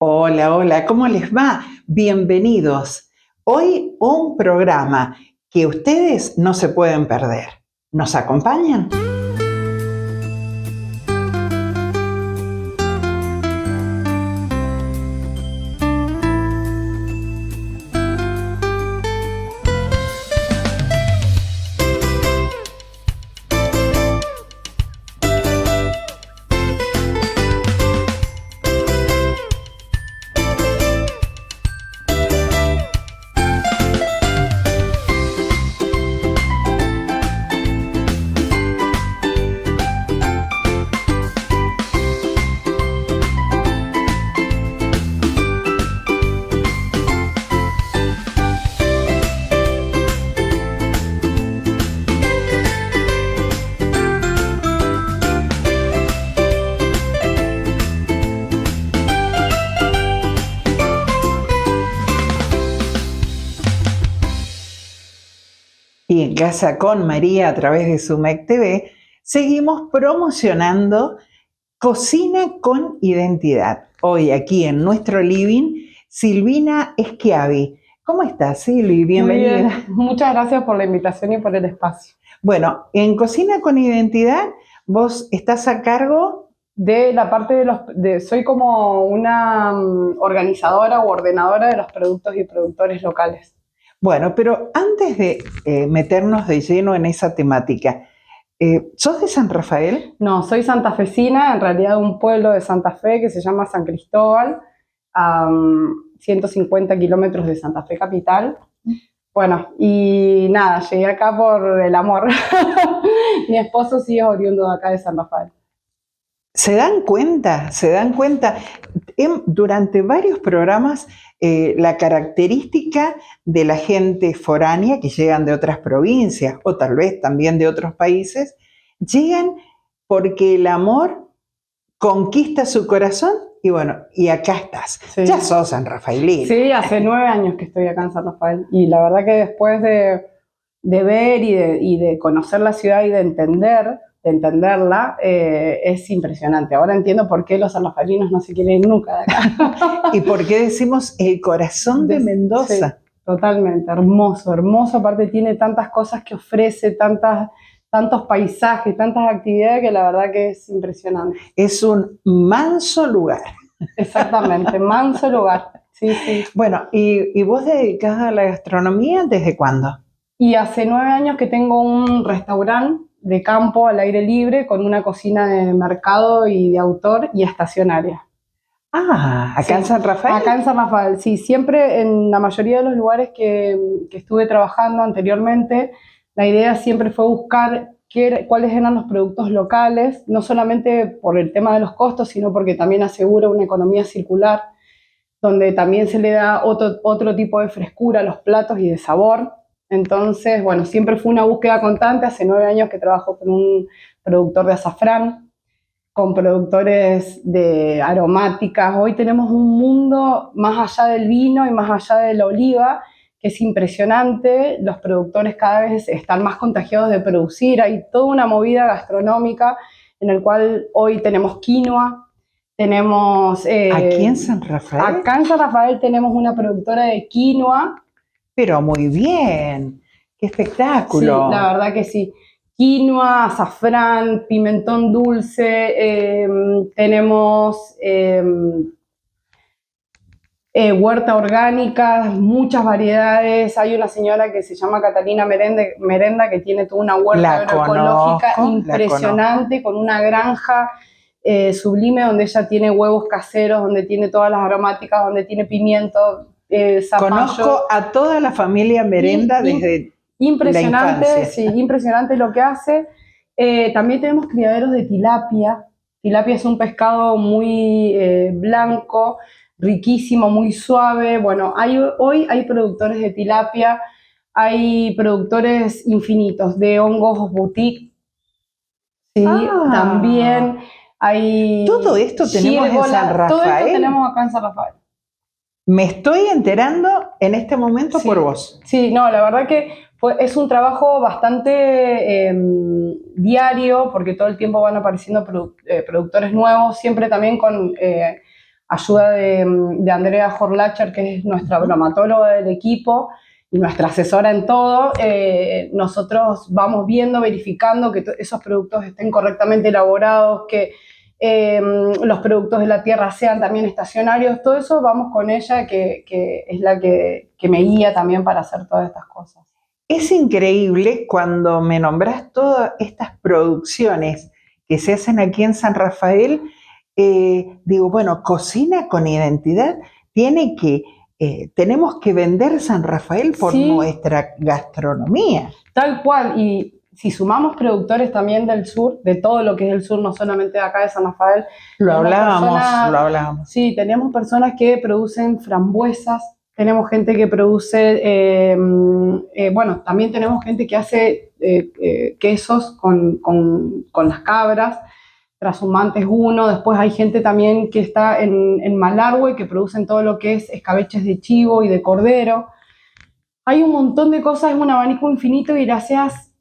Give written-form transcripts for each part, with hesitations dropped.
Hola, hola, ¿cómo les va? Bienvenidos. Hoy un programa que ustedes no se pueden perder. ¿Nos acompañan? Y en Casa con María, a través de Sumec TV, seguimos promocionando Cocina con Identidad. Hoy aquí en nuestro living, Silvina Schiavi. ¿Cómo estás, Silvi? Muy Bienvenida. bien, muchas gracias por la invitación y por el espacio. Bueno, en Cocina con Identidad, vos estás a cargo. De la parte soy como una organizadora o ordenadora de los productos y productores locales. Bueno, pero antes de meternos de lleno en esa temática, ¿sos de San Rafael? No, soy santafesina, en realidad de un pueblo de Santa Fe que se llama San Cristóbal, a 150 kilómetros de Santa Fe capital. Bueno, y nada, llegué acá por el amor. Mi esposo sí es oriundo de acá de San Rafael. ¿Se dan cuenta? ¿Se dan cuenta? Durante varios programas, la característica de la gente foránea que llegan de otras provincias o tal vez también de otros países, llegan porque el amor conquista su corazón y bueno, y acá estás. Sí. Ya sos sanrafaelina. Sí, hace 9 años que estoy acá en San Rafael y la verdad que después de ver y de conocer la ciudad y de entenderla, es impresionante. Ahora entiendo por qué los sanrafaelinos no se quieren ir nunca de acá. ¿Y por qué decimos el corazón de Mendoza? Sí, totalmente, hermoso, hermoso. Aparte tiene tantas cosas que ofrece, tantos paisajes, tantas actividades que la verdad que es impresionante. Es un manso lugar. Exactamente, manso lugar. Sí, sí. Bueno, ¿y vos dedicás a la gastronomía desde cuándo? Y hace 9 años que tengo un restaurante de campo al aire libre con una cocina de mercado y de autor y estacionaria. Ah, acá Sí, en San Rafael. acá en San Rafael, sí. Siempre en la mayoría de los lugares que estuve trabajando anteriormente, la idea siempre fue buscar cuáles eran los productos locales, no solamente por el tema de los costos, sino porque también asegura una economía circular, donde también se le da otro tipo de frescura a los platos y de sabor. Entonces, bueno, siempre fue una búsqueda constante. Hace 9 años que trabajo con un productor de azafrán, con productores de aromáticas. Hoy tenemos un mundo más allá del vino y más allá de la oliva, que es impresionante. Los productores cada vez están más contagiados de producir. Hay toda una movida gastronómica en el cual hoy tenemos quinoa, tenemos... ¿Aquí en San Rafael? Acá en San Rafael tenemos una productora de quinoa. Pero muy bien, qué espectáculo. Sí, la verdad que sí. Quinoa, azafrán, pimentón dulce, tenemos huerta orgánica, muchas variedades. Hay una señora que se llama Catalina Merenda que tiene toda una huerta agroecológica impresionante, con una granja sublime donde ella tiene huevos caseros, donde tiene todas las aromáticas, donde tiene pimiento, zapallo. Conozco a toda la familia Merenda desde impresionante, la infancia. sí, impresionante lo que hace. También tenemos criaderos de tilapia. Tilapia es un pescado muy blanco, riquísimo, muy suave. Bueno, hoy hay productores de tilapia, hay productores infinitos de hongos boutique. Sí, también hay... Todo esto tenemos en San Rafael. Todo esto tenemos acá en San Rafael. Me estoy enterando en este momento Sí, por vos. Sí, no, la verdad que es un trabajo bastante diario, porque todo el tiempo van apareciendo productores nuevos, siempre también con ayuda de Andrea Horlacher, que es nuestra bromatóloga del equipo y nuestra asesora en todo, nosotros vamos viendo, verificando que esos productos estén correctamente elaborados, que los productos de la tierra sean también estacionarios, todo eso vamos con ella, que es la que me guía también para hacer todas estas cosas. Es increíble cuando me nombras todas estas producciones que se hacen aquí en San Rafael, digo, bueno, Cocina con Identidad tenemos que vender San Rafael por nuestra gastronomía. Tal cual, y si sumamos productores también del sur, de todo lo que es el sur, no solamente de acá de San Rafael. Lo hablábamos. Sí, tenemos personas que producen frambuesas, tenemos gente que produce, bueno, también tenemos gente que hace quesos con las cabras, Trashumantes uno, después hay gente también que está en Malargüe, que producen todo lo que es escabeches de chivo y de cordero. Hay un montón de cosas, es un abanico infinito y gracias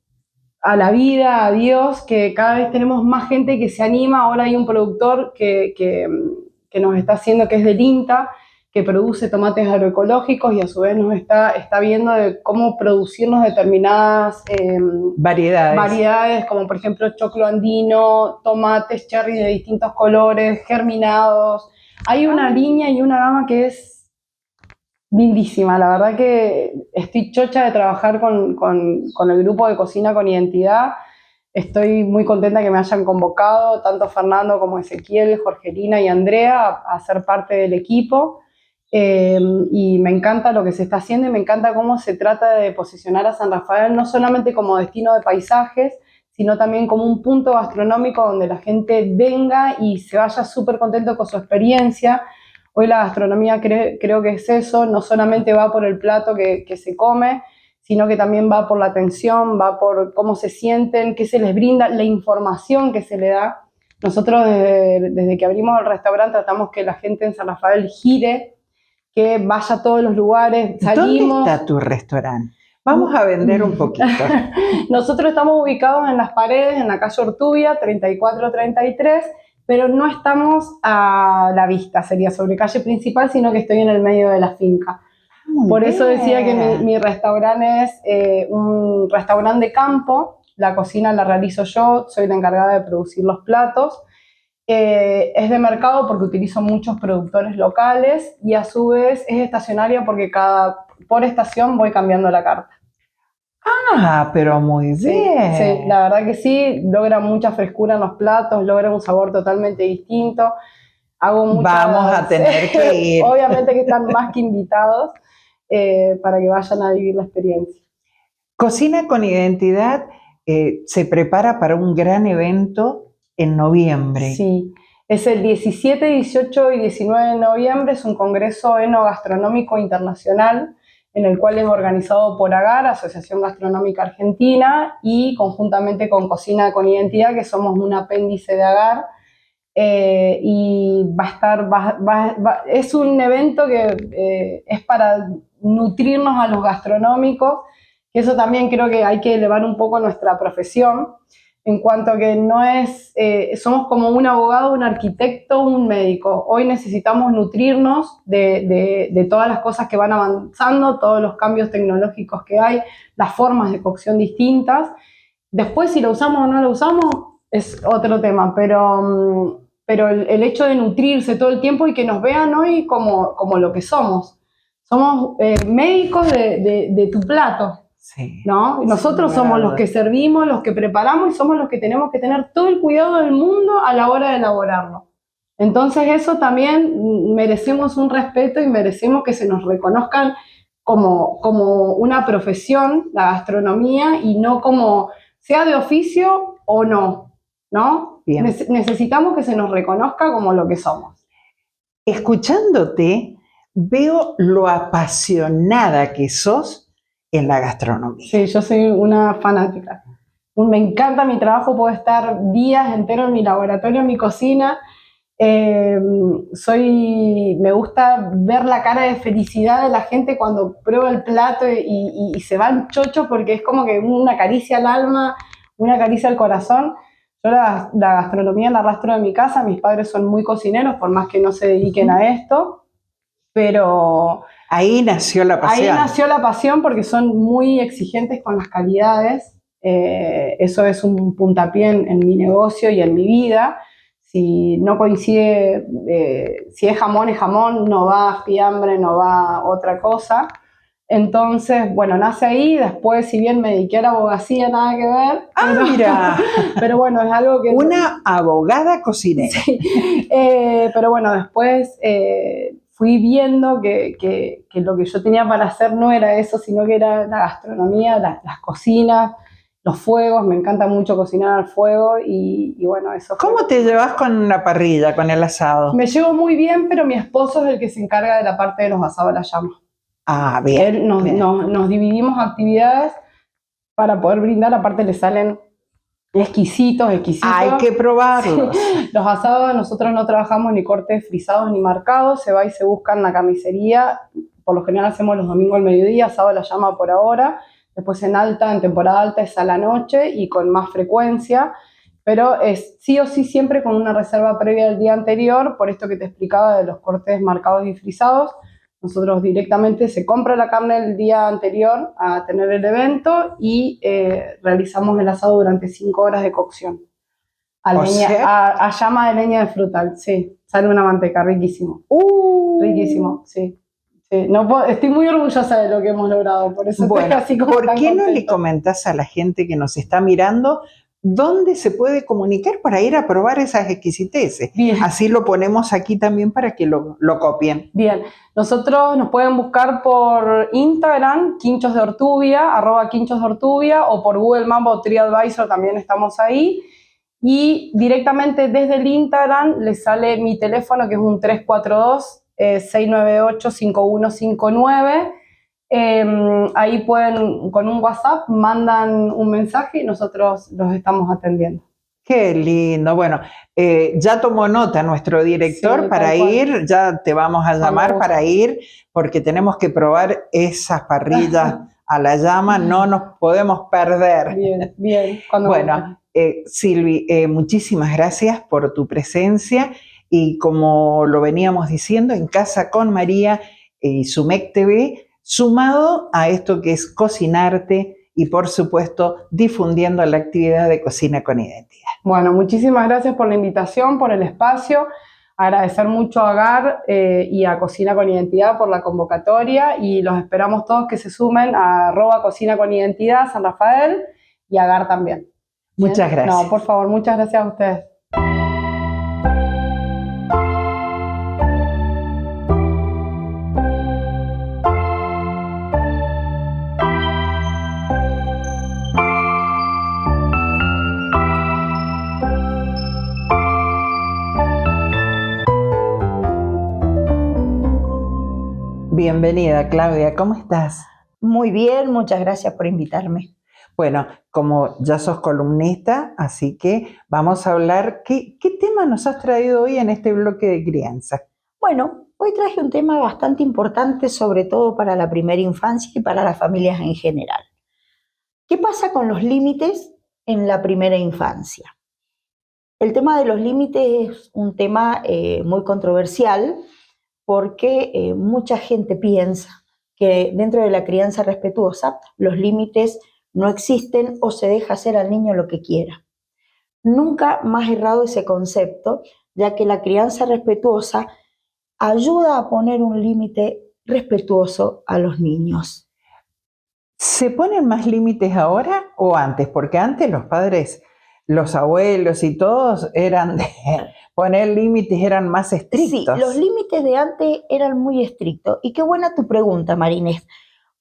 a la vida, a Dios, que cada vez tenemos más gente que se anima. Ahora hay un productor que nos está haciendo, que es del INTA, que produce tomates agroecológicos y a su vez nos está viendo de cómo producirnos determinadas variedades, como por ejemplo choclo andino, tomates cherry de distintos colores, germinados. Hay una línea y una gama que es lindísima. La verdad que estoy chocha de trabajar con el grupo de Cocina con Identidad. Estoy muy contenta que me hayan convocado, tanto Fernando como Ezequiel, Jorgelina y Andrea, a ser parte del equipo. Y me encanta lo que se está haciendo y me encanta cómo se trata de posicionar a San Rafael no solamente como destino de paisajes, sino también como un punto gastronómico donde la gente venga y se vaya súper contento con su experiencia. Hoy la gastronomía creo que es eso, no solamente va por el plato que se come, sino que también va por la atención, va por cómo se sienten, qué se les brinda, la información que se le da. Nosotros desde que abrimos el restaurante tratamos que la gente en San Rafael gire, que vaya a todos los lugares, salimos. ¿Dónde está tu restaurante? Vamos a vender un poquito. Nosotros estamos ubicados en Las Paredes, en la calle Ortubia, 3433, pero no estamos a la vista, sería sobre calle principal, sino que estoy en el medio de la finca. Por eso decía que mi restaurante es un restaurante de campo, la cocina la realizo yo, soy la encargada de producir los platos. Es de mercado porque utilizo muchos productores locales y a su vez es estacionaria porque por estación voy cambiando la carta. Ah, pero muy bien. Sí, la verdad que sí, logra mucha frescura en los platos, logra un sabor totalmente distinto. Vamos a tener que ir. Obviamente que están más que invitados para que vayan a vivir la experiencia. Cocina con Identidad se prepara para un gran evento en noviembre. Sí, es el 17, 18 y 19 de noviembre, es un congreso enogastronómico internacional en el cual es organizado por AGAR, Asociación Gastronómica Argentina, y conjuntamente con Cocina con Identidad, que somos un apéndice de AGAR, y es un evento que es para nutrirnos a los gastronómicos, que eso también creo que hay que elevar un poco nuestra profesión, en cuanto a que no es, somos como un abogado, un arquitecto, un médico. Hoy necesitamos nutrirnos de todas las cosas que van avanzando, todos los cambios tecnológicos que hay, las formas de cocción distintas. Después, si lo usamos o no lo usamos, es otro tema, pero el hecho de nutrirse todo el tiempo y que nos vean hoy como lo que somos. Somos médicos de tu plato. Sí, ¿no? Nosotros somos los que servimos, los que preparamos y somos los que tenemos que tener todo el cuidado del mundo a la hora de elaborarlo. Entonces eso también merecemos un respeto y merecemos que se nos reconozcan como una profesión, la gastronomía, y no como sea de oficio o no, ¿no? Necesitamos que se nos reconozca como lo que somos. Escuchándote, veo lo apasionada que sos en la gastronomía. Sí, yo soy una fanática. Me encanta mi trabajo, puedo estar días enteros en mi laboratorio, en mi cocina. Me gusta ver la cara de felicidad de la gente cuando prueba el plato y se van chochos porque es como que una caricia al alma, una caricia al corazón. Yo la gastronomía la arrastro de mi casa, mis padres son muy cocineros, por más que no se dediquen a esto, pero Ahí nació la ahí pasión. nació la pasión porque son muy exigentes con las calidades. Eso es un puntapié en mi negocio y en mi vida. Si no coincide, si es jamón, no va fiambre, no va otra cosa. Entonces, bueno, nace ahí. Después, si bien me dediqué a la abogacía, nada que ver. Mira. Pero bueno, es algo que... Una abogada cocinera. Sí. Pero bueno, después fui viendo que lo que yo tenía para hacer no era eso, sino que era la gastronomía, las cocinas, los fuegos. Me encanta mucho cocinar al fuego y bueno, eso fue. ¿Cómo te llevas con la parrilla, con el asado? Me llevo muy bien, pero mi esposo es el que se encarga de la parte de los asados a la llama. Bien. Él nos dividimos actividades para poder brindar, aparte le salen exquisitos. Hay que probarlos. Sí. Los asados nosotros no trabajamos ni cortes frisados ni marcados, se va y se busca en la carnicería. Por lo general hacemos los domingos al mediodía, asado a la llama por ahora. Después en temporada alta es a la noche y con más frecuencia. Pero es sí o sí siempre con una reserva previa del día anterior, por esto que te explicaba de los cortes marcados y frisados. Nosotros directamente se compra la carne el día anterior a tener el evento y realizamos el asado durante 5 horas de cocción. A llama de leña de frutal, sí. Sale una manteca, riquísimo. Riquísimo, sí. Sí. No, estoy muy orgullosa de lo que hemos logrado, por eso bueno, estoy así como ¿por tan qué contenta? no le comentás a la gente que nos está mirando dónde se puede comunicar para ir a probar esas exquisiteces? Bien. Así lo ponemos aquí también para que lo copien. Bien, nosotros nos pueden buscar por Instagram, Quinchos de Ortubia, @Quinchos de Ortubia, o por Google Maps o TripAdvisor, también estamos ahí. Y directamente desde el Instagram les sale mi teléfono, que es un 342-698-5159. Ahí pueden, con un WhatsApp, mandan un mensaje y nosotros los estamos atendiendo. Qué lindo. Bueno, ya tomó nota nuestro director Sí, para ir, ya te vamos a llamar para ir, porque tenemos que probar esas parrillas a la llama, no nos podemos perder. Bien, bien. Bueno, Silvi, muchísimas gracias por tu presencia y como lo veníamos diciendo, en Casa con María y Sumec TV, sumado a esto que es cocinarte y por supuesto difundiendo la actividad de Cocina con Identidad. Bueno, muchísimas gracias por la invitación, por el espacio. Agradecer mucho a Agar y a Cocina con Identidad por la convocatoria y los esperamos todos que se sumen a @Cocina con Identidad San Rafael y a Agar también. Muchas gracias. No, por favor, muchas gracias a ustedes. Bienvenida, Claudia, ¿cómo estás? Muy bien, muchas gracias por invitarme. Bueno, como ya sos columnista, así que vamos a hablar, ¿qué tema nos has traído hoy en este bloque de crianza? Bueno, hoy traje un tema bastante importante, sobre todo para la primera infancia y para las familias en general. ¿Qué pasa con los límites en la primera infancia? El tema de los límites es un tema muy controversial porque mucha gente piensa que dentro de la crianza respetuosa los límites no existen o se deja hacer al niño lo que quiera. Nunca más errado ese concepto, ya que la crianza respetuosa ayuda a poner un límite respetuoso a los niños. ¿Se ponen más límites ahora o antes? Porque antes los padres, los abuelos y todos eran de poner límites, eran más estrictos. Sí, los límites de antes eran muy estrictos. Y qué buena tu pregunta, Marinés.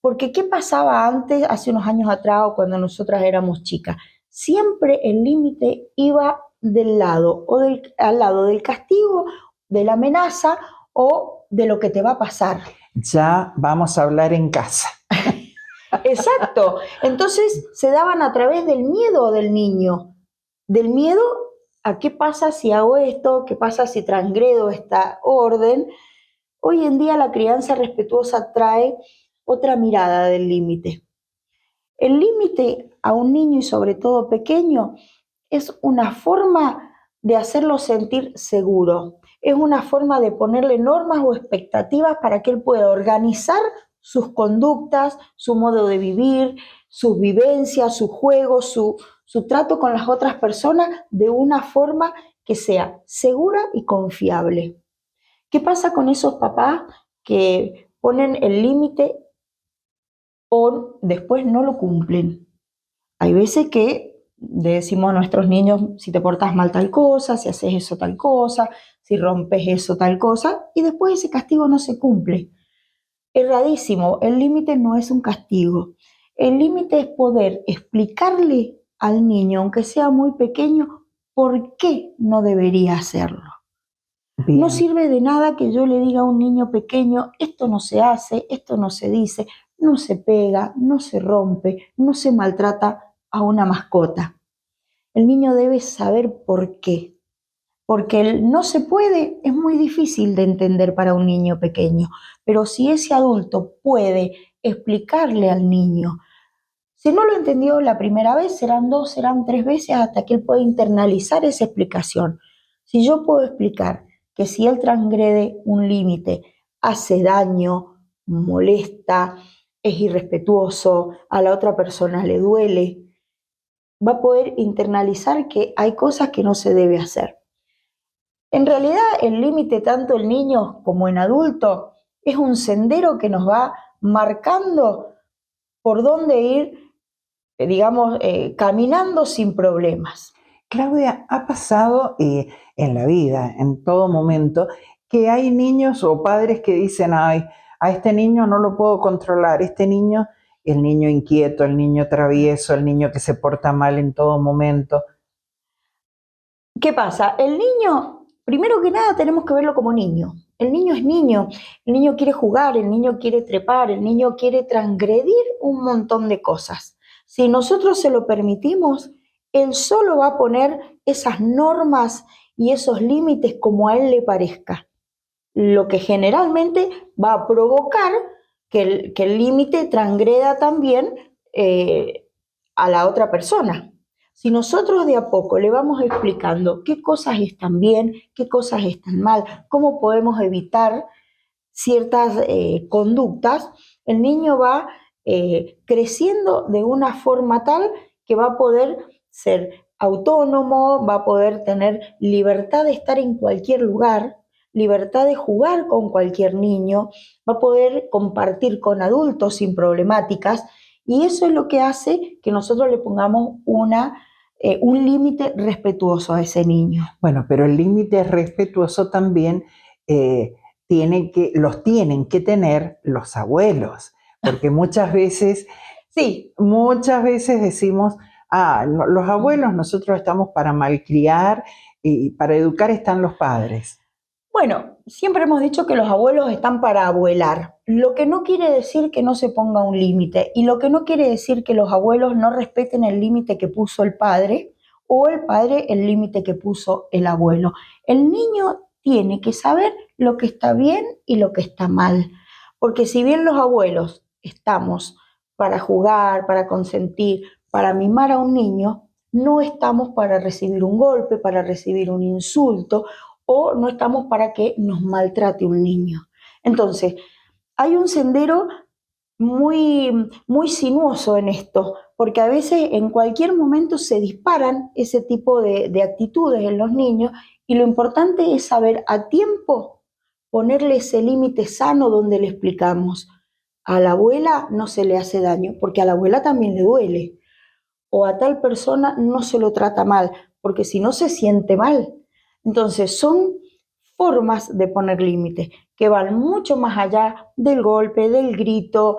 Porque ¿qué pasaba antes, hace unos años atrás o cuando nosotras éramos chicas? Siempre el límite iba al lado del castigo, de la amenaza o de lo que te va a pasar. Ya vamos a hablar en casa. Exacto. Entonces se daban a través del miedo del niño. Del miedo a qué pasa si hago esto, qué pasa si transgredo esta orden. Hoy en día la crianza respetuosa trae otra mirada del límite. El límite a un niño y sobre todo pequeño es una forma de hacerlo sentir seguro, es una forma de ponerle normas o expectativas para que él pueda organizar sus conductas, su modo de vivir, sus vivencias, sus juegos, su trato con las otras personas de una forma que sea segura y confiable. ¿Qué pasa con esos papás que ponen el límite o después no lo cumplen? Hay veces que le decimos a nuestros niños, si te portas mal tal cosa, si haces eso tal cosa, si rompes eso tal cosa, y después ese castigo no se cumple. Erradísimo, el límite no es un castigo. El límite es poder explicarle al niño, aunque sea muy pequeño, por qué no debería hacerlo. Bien. No sirve de nada que yo le diga a un niño pequeño, esto no se hace, esto no se dice, no se pega, no se rompe, no se maltrata a una mascota. El niño debe saber por qué. Porque el no se puede es muy difícil de entender para un niño pequeño, pero si ese adulto puede explicarle al niño, si no lo entendió la primera vez, serán 2, serán 3 veces hasta que él pueda internalizar esa explicación. Si yo puedo explicar que si él transgrede un límite, hace daño, molesta, es irrespetuoso, a la otra persona le duele, va a poder internalizar que hay cosas que no se debe hacer. En realidad, el límite, tanto en niños como en adultos, es un sendero que nos va marcando por dónde ir, digamos, caminando sin problemas. Claudia, ha pasado en la vida, en todo momento, que hay niños o padres que dicen, ay, a este niño no lo puedo controlar, este niño, el niño inquieto, el niño travieso, el niño que se porta mal en todo momento. ¿Qué pasa? El niño, primero que nada, tenemos que verlo como niño. El niño es niño, el niño quiere jugar, el niño quiere trepar, el niño quiere transgredir un montón de cosas. Si nosotros se lo permitimos, él solo va a poner esas normas y esos límites como a él le parezca, lo que generalmente va a provocar que el límite transgreda también a la otra persona. Si nosotros de a poco le vamos explicando qué cosas están bien, qué cosas están mal, cómo podemos evitar ciertas conductas, el niño va creciendo de una forma tal que va a poder ser autónomo, va a poder tener libertad de estar en cualquier lugar, libertad de jugar con cualquier niño, va a poder compartir con adultos sin problemáticas, y eso es lo que hace que nosotros le pongamos un límite respetuoso a ese niño. Bueno, pero el límite respetuoso también los tienen que tener los abuelos, porque muchas veces, Sí, muchas veces decimos, los abuelos, nosotros estamos para malcriar y para educar están los padres. bueno, siempre hemos dicho que los abuelos están para abuelar, lo que no quiere decir que no se ponga un límite y lo que no quiere decir que los abuelos no respeten el límite que puso el padre o el padre el límite que puso el abuelo. El niño tiene que saber lo que está bien y lo que está mal, porque si bien los abuelos estamos para jugar, para consentir, para mimar a un niño, no estamos para recibir un golpe, para recibir un insulto, o no estamos para que nos maltrate un niño. Entonces, hay un sendero muy sinuoso en esto, porque a veces en cualquier momento se disparan ese tipo de actitudes en los niños y lo importante es saber a tiempo ponerle ese límite sano donde le explicamos, a la abuela no se le hace daño, porque a la abuela también le duele, o a tal persona no se lo trata mal, porque si no se siente mal. Entonces son formas de poner límites que van mucho más allá del golpe, del grito,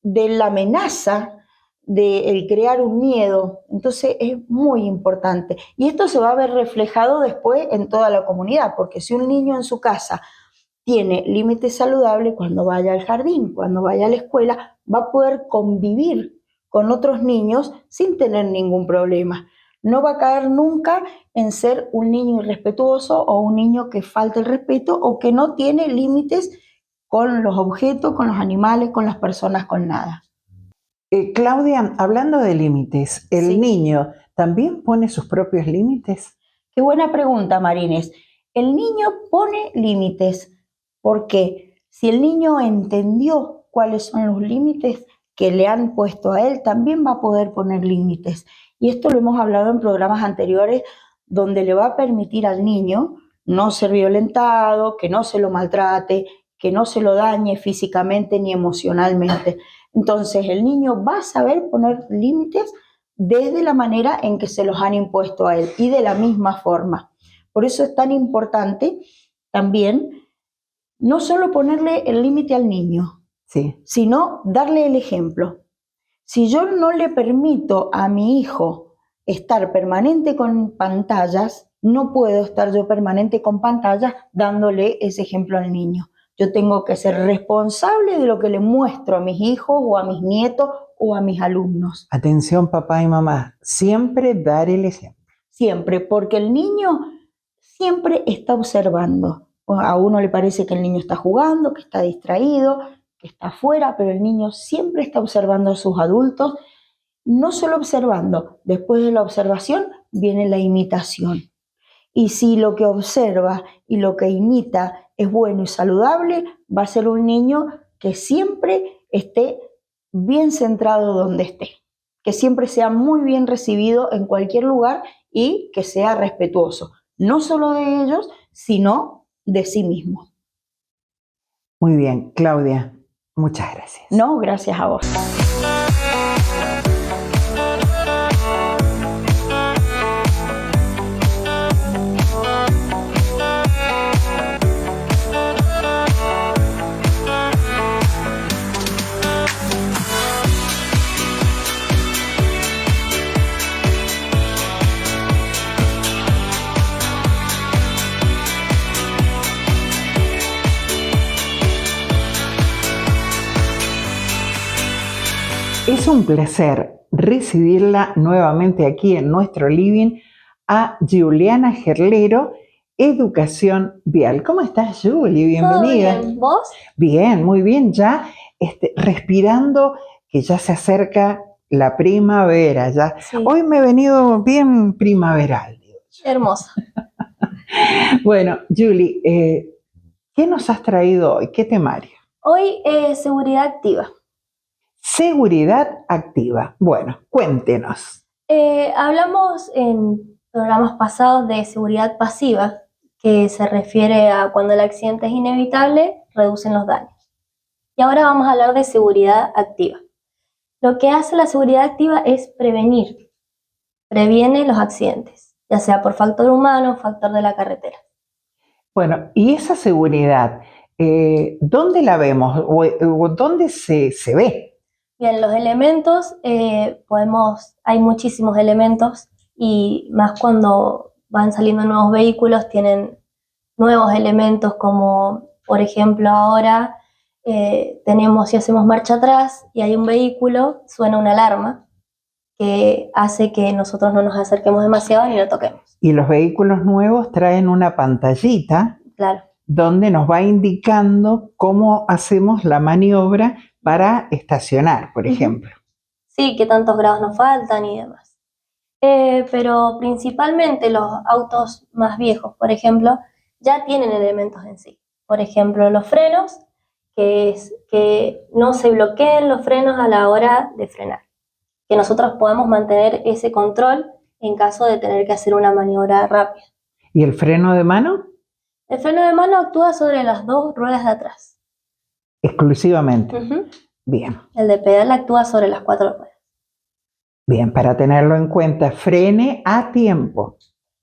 de la amenaza, de crear un miedo. Entonces es muy importante. Y esto se va a ver reflejado después en toda la comunidad, porque si un niño en su casa tiene límites saludables, cuando vaya al jardín, cuando vaya a la escuela, va a poder convivir con otros niños sin tener ningún problema. No va a caer nunca en ser un niño irrespetuoso o un niño que falta el respeto o que no tiene límites con los objetos, con los animales, con las personas, con nada. Claudia, hablando de límites, el Sí. niño también pone sus propios límites? Qué buena pregunta, Marines. El niño pone límites porque si el niño entendió cuáles son los límites que le han puesto a él, también va a poder poner límites. Y esto lo hemos hablado en programas anteriores, donde le va a permitir al niño no ser violentado, que no se lo maltrate, que no se lo dañe físicamente ni emocionalmente. Entonces el niño va a saber poner límites desde la manera en que se los han impuesto a él y de la misma forma. Por eso es tan importante también no solo ponerle el límite al niño, Sí. sino darle el ejemplo. Si yo no le permito a mi hijo estar permanente con pantallas, no puedo estar yo permanente con pantallas dándole ese ejemplo al niño. Yo tengo que ser responsable de lo que le muestro a mis hijos o a mis nietos o a mis alumnos. Atención, papá y mamá, siempre dar el ejemplo. Siempre, porque el niño siempre está observando. A uno le parece que el niño está jugando, que está distraído, que está afuera, pero el niño siempre está observando a sus adultos, no solo observando, después de la observación viene la imitación. Y si lo que observa y lo que imita es bueno y saludable, va a ser un niño que siempre esté bien centrado donde esté, que siempre sea muy bien recibido en cualquier lugar y que sea respetuoso, no solo de ellos, sino de sí mismo. Muy bien, Claudia, muchas gracias. No, gracias a vos. Es un placer recibirla nuevamente aquí en nuestro living a Juliana Gerlero, Educación Vial. ¿Cómo estás, Juli? Bienvenida. ¿Todo bien? ¿Vos? Bien, muy bien. Ya respirando que ya se acerca la primavera. Ya. Sí. Hoy me he venido bien primaveral. Hermosa. Bueno, Juli, ¿qué nos has traído hoy? ¿Qué temario? Hoy seguridad activa. Seguridad activa. Bueno, cuéntenos. Hablamos en programas pasados de seguridad pasiva, que se refiere a cuando el accidente es inevitable, reducen los daños. Y ahora vamos a hablar de seguridad activa. Lo que hace la seguridad activa es prevenir, previene los accidentes, ya sea por factor humano o factor de la carretera. Bueno, y esa seguridad, ¿dónde la vemos o dónde se ve? Bien, los elementos, hay muchísimos elementos y más cuando van saliendo nuevos vehículos tienen nuevos elementos como, por ejemplo, ahora si hacemos marcha atrás y hay un vehículo, suena una alarma que hace que nosotros no nos acerquemos demasiado ni lo toquemos. Y los vehículos nuevos traen una pantallita, Claro. donde nos va indicando cómo hacemos la maniobra para estacionar, por ejemplo. Sí, qué tantos grados nos faltan y demás. Pero principalmente los autos más viejos, por ejemplo, ya tienen elementos en sí. Por ejemplo, los frenos, que es que no se bloqueen los frenos a la hora de frenar. Que nosotros podamos mantener ese control en caso de tener que hacer una maniobra rápida. ¿Y el freno de mano? El freno de mano actúa sobre las dos ruedas de atrás. Exclusivamente. Bien. El de pedal actúa sobre las 4 ruedas. Bien, para tenerlo en cuenta, frene a tiempo.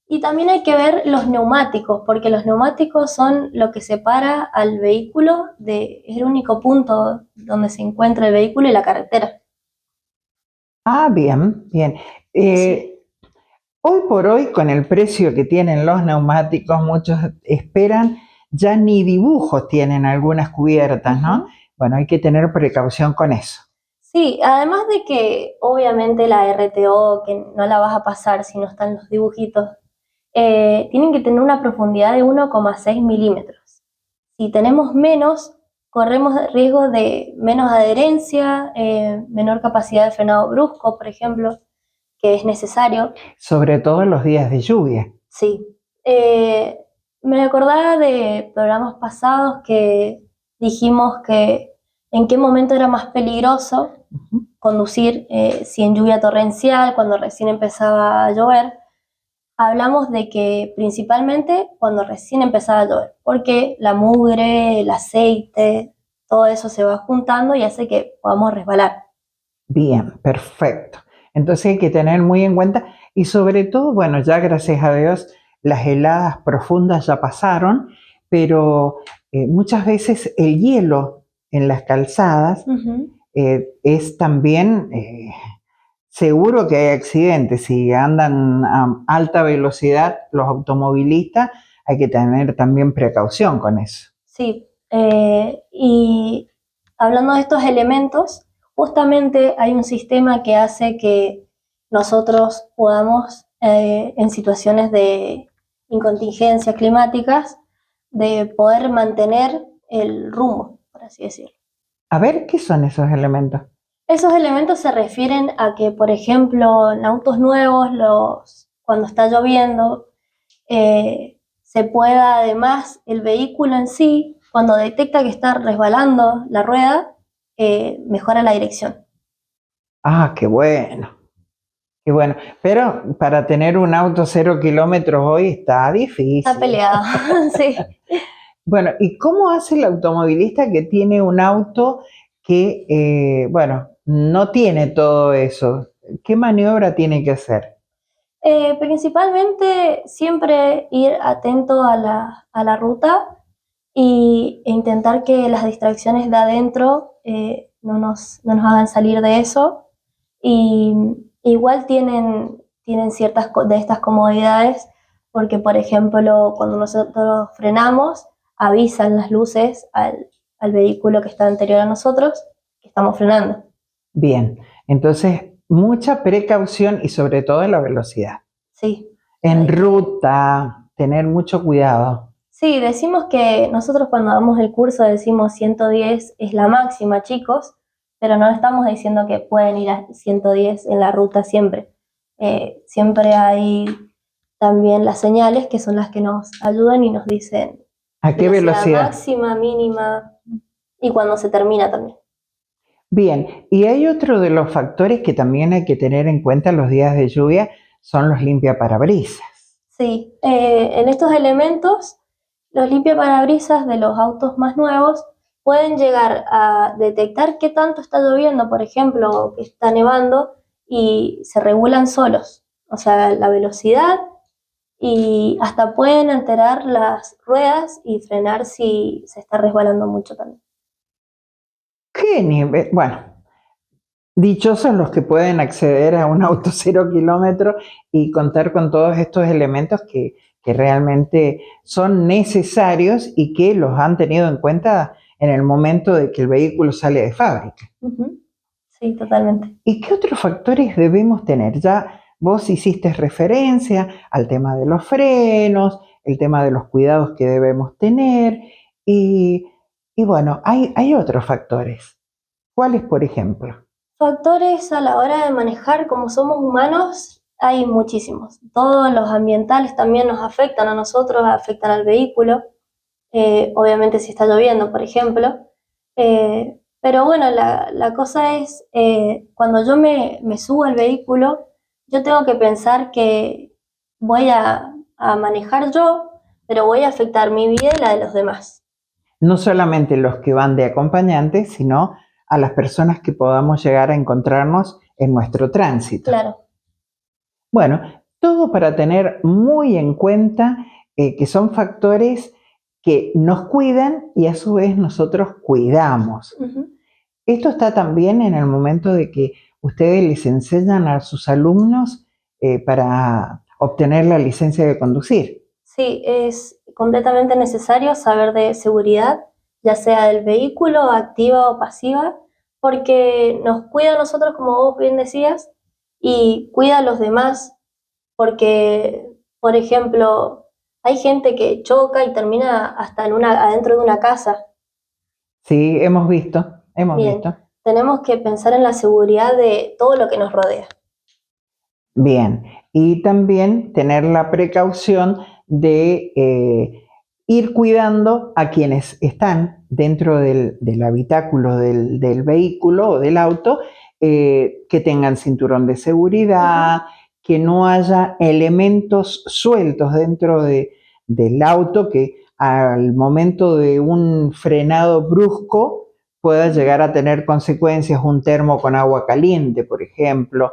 Y también hay que ver los neumáticos, porque los neumáticos son lo que separa al vehículo es el único punto donde se encuentra el vehículo y la carretera. Ah, bien, bien. Sí. Hoy por hoy, con el precio que tienen los neumáticos, muchos esperan, ya ni dibujos tienen algunas cubiertas, ¿no? Bueno, hay que tener precaución con eso. Sí, además de que obviamente la RTO, que no la vas a pasar si no están los dibujitos, tienen que tener una profundidad de 1,6 milímetros. Si tenemos menos, corremos riesgo de menos adherencia, menor capacidad de frenado brusco, por ejemplo, que es necesario. Sobre todo en los días de lluvia. Sí. Me acordaba de programas pasados que dijimos que en qué momento era más peligroso conducir, si en lluvia torrencial, cuando recién empezaba a llover. Hablamos de que principalmente cuando recién empezaba a llover, porque la mugre, el aceite, todo eso se va juntando y hace que podamos resbalar. Bien, perfecto. Entonces hay que tener muy en cuenta y sobre todo, bueno, ya gracias a Dios las heladas profundas ya pasaron, pero muchas veces el hielo en las calzadas es también seguro que hay accidentes. Si andan a alta velocidad los automovilistas, hay que tener también precaución con eso. Sí, y hablando de estos elementos, justamente hay un sistema que hace que nosotros podamos, en situaciones de incontingencias climáticas, de poder mantener el rumbo, por así decirlo. A ver, ¿qué son esos elementos? Esos elementos se refieren a que, por ejemplo, en autos nuevos, cuando está lloviendo, se pueda además el vehículo en sí, cuando detecta que está resbalando la rueda, mejora la dirección. Ah, qué bueno, qué bueno. Pero para tener un auto 0 kilómetros hoy está difícil. Está peleado, sí. Bueno, ¿y cómo hace el automovilista que tiene un auto que, bueno, no tiene todo eso? ¿Qué maniobra tiene que hacer? Principalmente siempre ir atento a la ruta e intentar que las distracciones de adentro no nos hagan salir de eso. Y igual tienen ciertas de estas comodidades, porque por ejemplo cuando nosotros frenamos, avisan las luces al vehículo que está anterior a nosotros que estamos frenando. Bien, entonces mucha precaución y sobre todo en la velocidad. Sí. En ruta, tener mucho cuidado. Sí, decimos que nosotros cuando damos el curso decimos 110 es la máxima, chicos, pero no estamos diciendo que pueden ir a 110 en la ruta siempre. Siempre hay también las señales que son las que nos ayudan y nos dicen ¿A qué velocidad? máxima, mínima y cuando se termina también. Bien, y hay otro de los factores que también hay que tener en cuenta en los días de lluvia, son los limpiaparabrisas. Sí, en estos elementos, los limpiaparabrisas de los autos más nuevos pueden llegar a detectar qué tanto está lloviendo, por ejemplo, o que está nevando, y se regulan solos. O sea, la velocidad y hasta pueden alterar las ruedas y frenar si se está resbalando mucho también. ¿Qué nivel? Bueno, dichosos los que pueden acceder a un auto 0 kilómetros y contar con todos estos elementos que realmente son necesarios y que los han tenido en cuenta en el momento de que el vehículo sale de fábrica. Sí, totalmente. ¿Y qué otros factores debemos tener? Ya vos hiciste referencia al tema de los frenos, el tema de los cuidados que debemos tener y, y bueno, hay otros factores. ¿Cuáles, por ejemplo? Factores a la hora de manejar, como somos humanos, hay muchísimos. Todos los ambientales también nos afectan a nosotros, afectan al vehículo. Obviamente si está lloviendo, por ejemplo. Pero bueno, la cosa es, cuando yo me subo al vehículo, yo tengo que pensar que voy a manejar yo, pero voy a afectar mi vida y la de los demás. No solamente los que van de acompañantes, sino a las personas que podamos llegar a encontrarnos en nuestro tránsito. Claro. Bueno, todo para tener muy en cuenta que son factores que nos cuidan y a su vez nosotros cuidamos. Esto está también en el momento de que ustedes les enseñan a sus alumnos para obtener la licencia de conducir. Sí, es completamente necesario saber de seguridad, ya sea del vehículo, activa o pasiva, porque nos cuida a nosotros, como vos bien decías, y cuida a los demás, porque, por ejemplo, hay gente que choca y termina hasta adentro de una casa. Sí, hemos visto. Bien, tenemos que pensar en la seguridad de todo lo que nos rodea. Bien, y también tener la precaución de ir cuidando a quienes están dentro del habitáculo del vehículo o del auto, que tengan cinturón de seguridad, que no haya elementos sueltos dentro del auto que al momento de un frenado brusco pueda llegar a tener consecuencias, un termo con agua caliente, por ejemplo.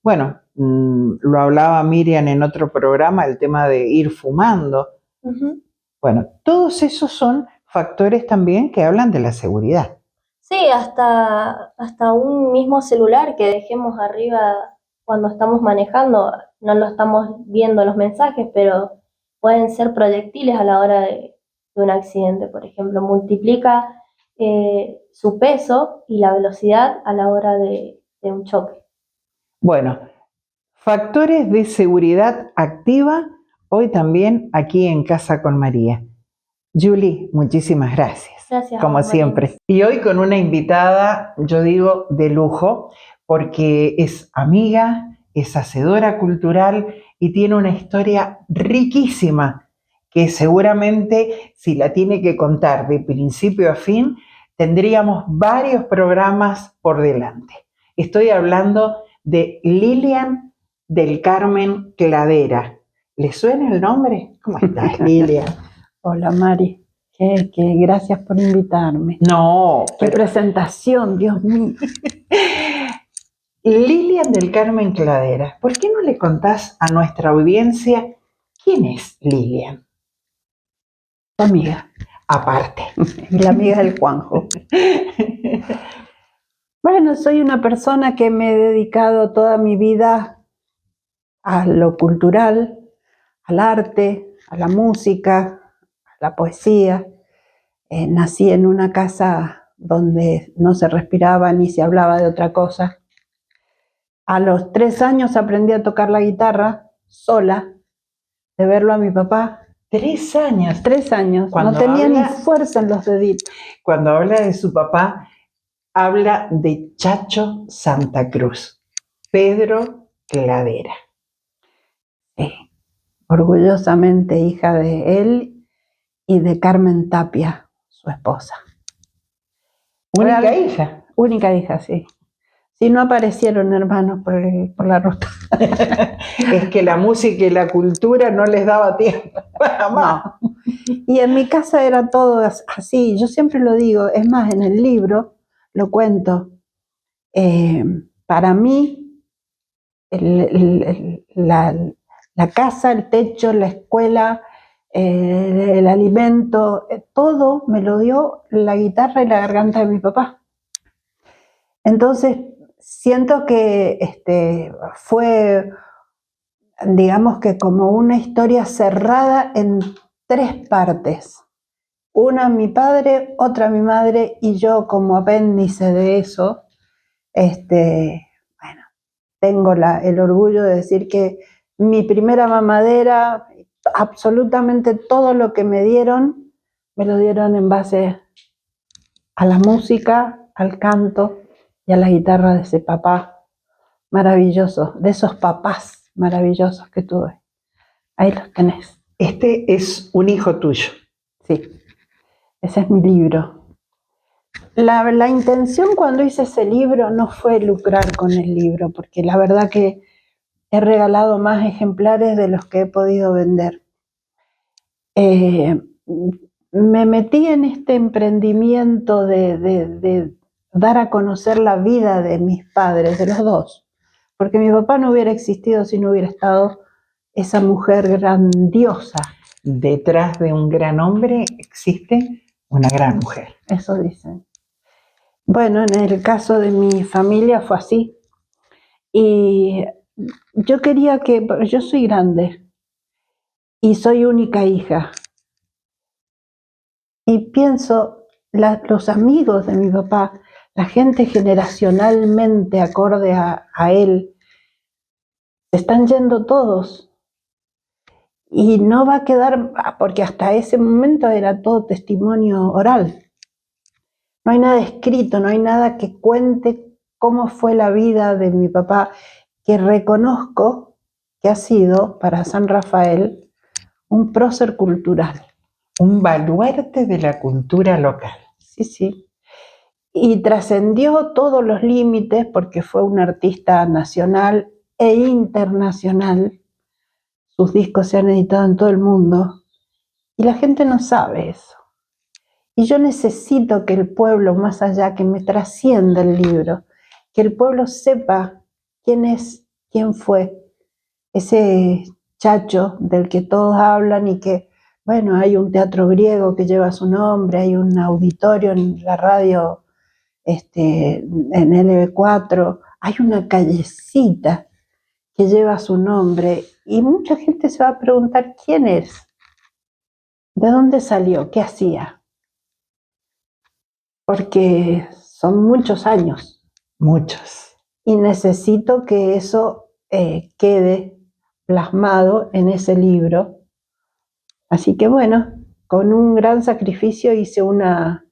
Bueno, lo hablaba Miriam en otro programa, el tema de ir fumando. Ujú. Bueno, todos esos son factores también que hablan de la seguridad. Sí, hasta un mismo celular que dejemos arriba cuando estamos manejando, no lo estamos viendo los mensajes, pero pueden ser proyectiles a la hora de un accidente, por ejemplo. Multiplica su peso y la velocidad a la hora de un choque. Bueno, factores de seguridad activa hoy también aquí en Casa con María. Julie, muchísimas gracias, Gracias a como vos, María. siempre. Y hoy con una invitada, yo digo, de lujo, porque es amiga, es hacedora cultural y tiene una historia riquísima que seguramente si la tiene que contar de principio a fin, tendríamos varios programas por delante. Estoy hablando de Lilian del Carmen Cladera. ¿Le suena el nombre? ¿Cómo estás, Lilian? Hola Mari, que gracias por invitarme. No, Qué pero presentación, Dios mío. Lilian del Carmen Cladera, ¿por qué no le contás a nuestra audiencia quién es Lilian? Tu amiga Aparte. y la amiga del Juanjo. Bueno, soy una persona que me he dedicado toda mi vida a lo cultural, al arte, a la música, a la poesía. Nací en una casa donde no se respiraba ni se hablaba de otra cosa. A los 3 años aprendí a tocar la guitarra sola, de verlo a mi papá. 3 años. 3 años, Cuando no tenía habla- ni fuerza en los deditos. Cuando habla de su papá, habla de Chacho Santa Cruz, Pedro Cladera. Sí, orgullosamente hija de él y de Carmen Tapia, su esposa. Única Real- hija. Única hija, sí. Si no aparecieron hermanos por la ruta. Es que la música y la cultura no les daba tiempo para más. No. Y en mi casa era todo así. Yo siempre lo digo, es más, en el libro lo cuento. Para mí, la casa, el techo, la escuela, el alimento, todo me lo dio la guitarra y la garganta de mi papá. Entonces, siento que fue, digamos que como una historia cerrada en 3 partes. Una mi padre, otra mi madre y yo como apéndice de eso. Bueno, tengo el orgullo de decir que mi primera mamadera, absolutamente todo lo que me lo dieron en base a la música, al canto y a la guitarra de ese papá maravilloso, de esos papás maravillosos que tuve. Ahí los tenés. Este es un hijo tuyo. Sí, ese es mi libro. La intención cuando hice ese libro no fue lucrar con el libro, porque la verdad que he regalado más ejemplares de los que he podido vender. Me metí en este emprendimiento de dar a conocer la vida de mis padres, de los dos, porque mi papá no hubiera existido si no hubiera estado esa mujer grandiosa. Detrás de un gran hombre existe una gran mujer. Eso dicen. Bueno, en el caso de mi familia fue así. Y yo quería yo soy grande y soy única hija. Y pienso, los amigos de mi papá, la gente generacionalmente acorde a él, se están yendo todos. Y no va a quedar, porque hasta ese momento era todo testimonio oral. No hay nada escrito, no hay nada que cuente cómo fue la vida de mi papá, que reconozco que ha sido para San Rafael un prócer cultural. Un baluarte de la cultura local. Sí, sí. Y trascendió todos los límites porque fue un artista nacional e internacional. Sus discos se han editado en todo el mundo y la gente no sabe eso. Y yo necesito que el pueblo, más allá, que me trascienda el libro, que el pueblo sepa quién es, quién fue ese Chacho del que todos hablan y que, bueno, hay un teatro griego que lleva su nombre, hay un auditorio en la radio, en LB4, hay una callecita que lleva su nombre y mucha gente se va a preguntar quién es, de dónde salió, qué hacía, porque son muchos años. Muchos. Y necesito que eso quede plasmado en ese libro. Así que bueno, con un gran sacrificio hice una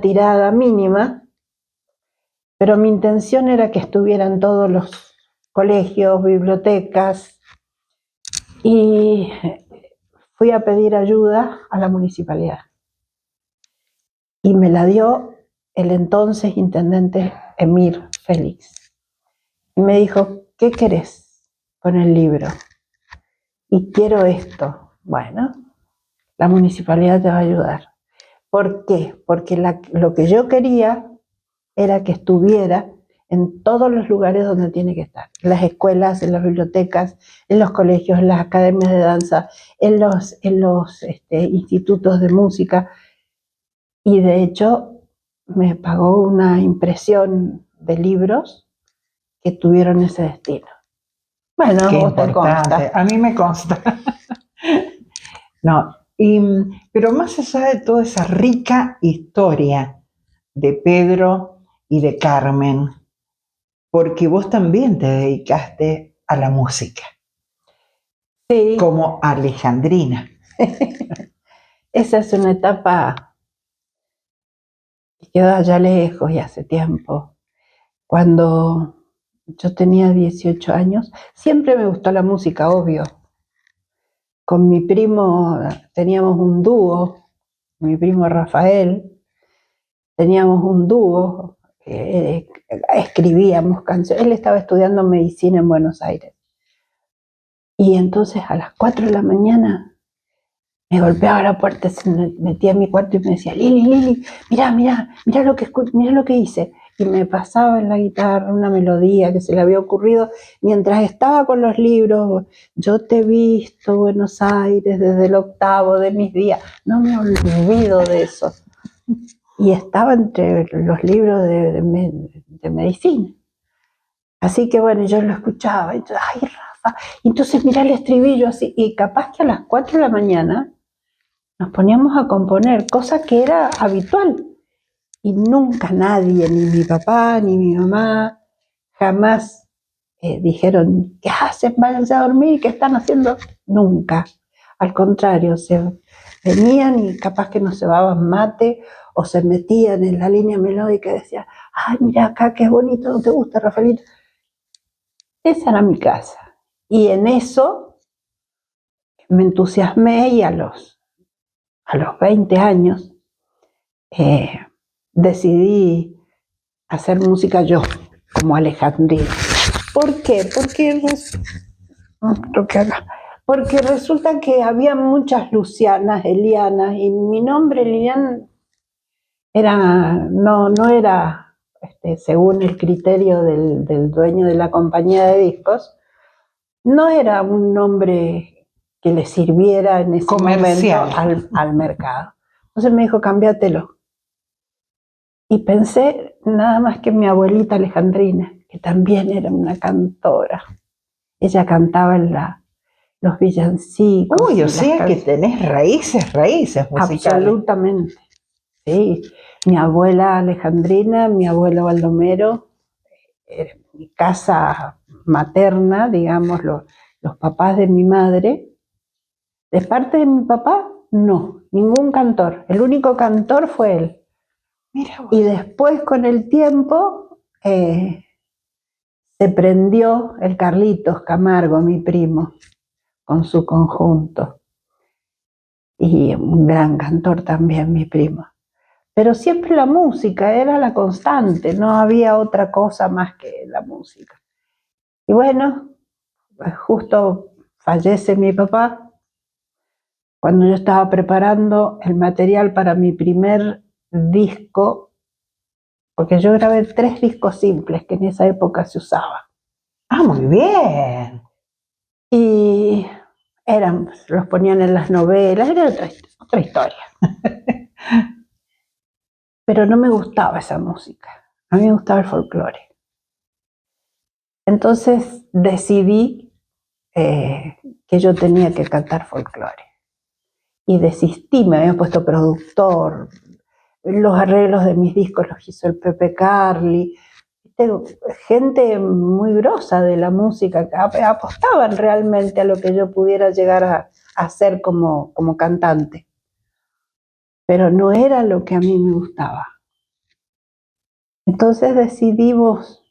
tirada mínima, pero mi intención era que estuvieran todos los colegios, bibliotecas, y fui a pedir ayuda a la municipalidad. Y me la dio el entonces intendente Emir Félix. Y me dijo, ¿qué querés con el libro? Y quiero esto. Bueno, la municipalidad te va a ayudar. ¿Por qué? Porque lo que yo quería era que estuviera en todos los lugares donde tiene que estar. En las escuelas, en las bibliotecas, en los colegios, en las academias de danza, en los institutos de música. Y de hecho me pagó una impresión de libros que tuvieron ese destino. Bueno, Qué vos te importante. consta. A mí me consta. No, pero más allá de toda esa rica historia de Pedro y de Carmen, porque vos también te dedicaste a la música, Sí, como Alejandrina. esa es una etapa que quedó allá lejos y hace tiempo. Cuando yo tenía 18 años, siempre me gustó la música, obvio. Con mi primo teníamos un dúo, mi primo Rafael, teníamos un dúo, escribíamos canciones. Él estaba estudiando medicina en Buenos Aires. Y entonces a las 4 de la mañana me golpeaba la puerta, se metía en mi cuarto y me decía, Lili, mira lo que hice. Y me pasaba en la guitarra una melodía que se le había ocurrido mientras estaba con los libros. Yo te he visto, Buenos Aires, desde el octavo de mis días. No me olvido de eso. Y estaba entre los libros de medicina. Así que bueno, yo lo escuchaba. Y yo, ay, Rafa. Y entonces mirá el estribillo así. Y capaz que a las 4 de la mañana nos poníamos a componer, cosa que era habitual. Y nunca nadie, ni mi papá, ni mi mamá, jamás dijeron, ¿qué hacen? Váyanse a dormir, ¿qué están haciendo? Nunca. Al contrario, se venían y capaz que nos cebaban mate o se metían en la línea melódica y decían, ay, mira acá, qué bonito, ¿no te gusta, Rafaelito? Esa era mi casa. Y en eso me entusiasmé y a los 20 años decidí hacer música yo, como Alejandrina. ¿Por qué? Porque resulta que había muchas Lucianas, Elianas, y mi nombre, Lilian, no era, según el criterio del dueño de la compañía de discos, no era un nombre que le sirviera en ese Comercial. momento al mercado. Entonces me dijo, cámbiatelo. Y pensé nada más que en mi abuelita Alejandrina, que también era una cantora. Ella cantaba en los villancicos. Uy, o sea que tenés raíces musicales. Absolutamente, sí. Mi abuela Alejandrina, mi abuelo Baldomero, mi casa materna, digamos, los papás de mi madre. De parte de mi papá, no, ningún cantor. El único cantor fue él. Mira vos. Y después, con el tiempo, se prendió el Carlitos Camargo, mi primo, con su conjunto. Y un gran cantor también, mi primo. Pero siempre la música era la constante, no había otra cosa más que la música. Y bueno, justo fallece mi papá cuando yo estaba preparando el material para mi primer disco, porque yo grabé 3 discos simples que en esa época se usaba. Ah, muy bien. Y los ponían en las novelas, era otra historia. Pero no me gustaba esa música, a mí me gustaba el folclore. Entonces decidí que yo tenía que cantar folclore. Y desistí, me había puesto productor, los arreglos de mis discos los hizo el Pepe Carli, gente muy grosa de la música que apostaban realmente a lo que yo pudiera llegar a hacer como cantante. Pero no era lo que a mí me gustaba. Entonces decidimos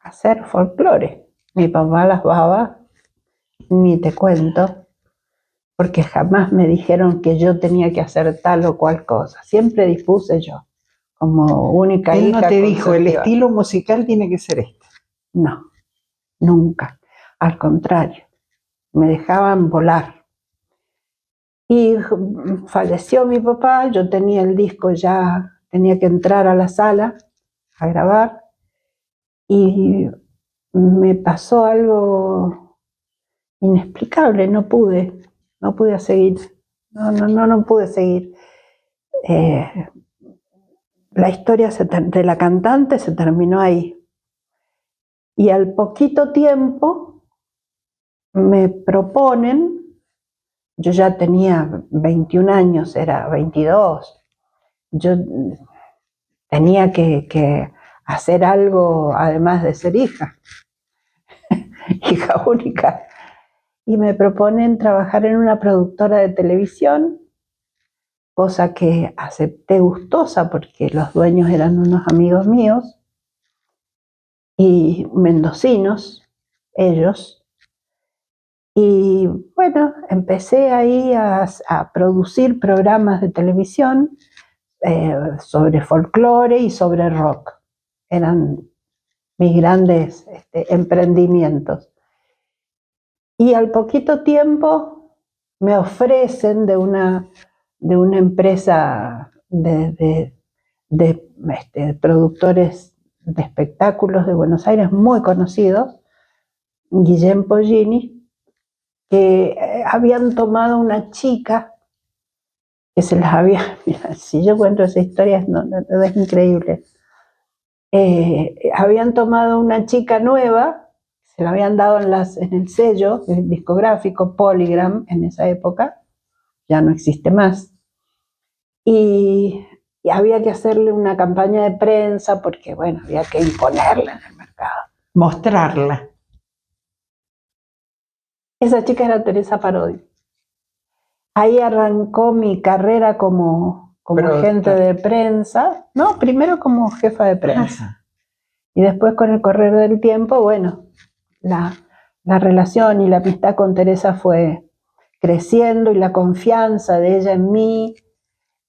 hacer folclore. Mi papá las babas, ni te cuento, porque jamás me dijeron que yo tenía que hacer tal o cual cosa. Siempre dispuse yo, como única Él hija. no te dijo, el consentiva. estilo musical tiene que ser este. No, nunca. Al contrario, me dejaban volar. Y falleció mi papá, yo tenía el disco ya, tenía que entrar a la sala a grabar, y me pasó algo inexplicable, no pude seguir, no pude seguir. La historia de la cantante se terminó ahí. Y al poquito tiempo me proponen, yo ya tenía 21 años, era 22, yo tenía que hacer algo además de ser hija única. Y me proponen trabajar en una productora de televisión, cosa que acepté gustosa porque los dueños eran unos amigos míos y mendocinos, ellos. Y bueno, empecé ahí a producir programas de televisión sobre folclore y sobre rock. Eran mis grandes emprendimientos. Y al poquito tiempo me ofrecen de una empresa de productores de espectáculos de Buenos Aires muy conocidos, Guillem Pollini, que habían tomado una chica que se las había, mira, si yo cuento esa historia es increíble, habían tomado una chica nueva, se la habían dado en el sello discográfico Polygram en esa época, ya no existe más, y había que hacerle una campaña de prensa porque, bueno, había que imponerla en el mercado. Mostrarla. Esa chica era Teresa Parodi. Ahí arrancó mi carrera como agente de prensa, no, primero como jefa de prensa. Ajá. Y después con el correr del tiempo, bueno, la relación y la amistad con Teresa fue creciendo y la confianza de ella en mí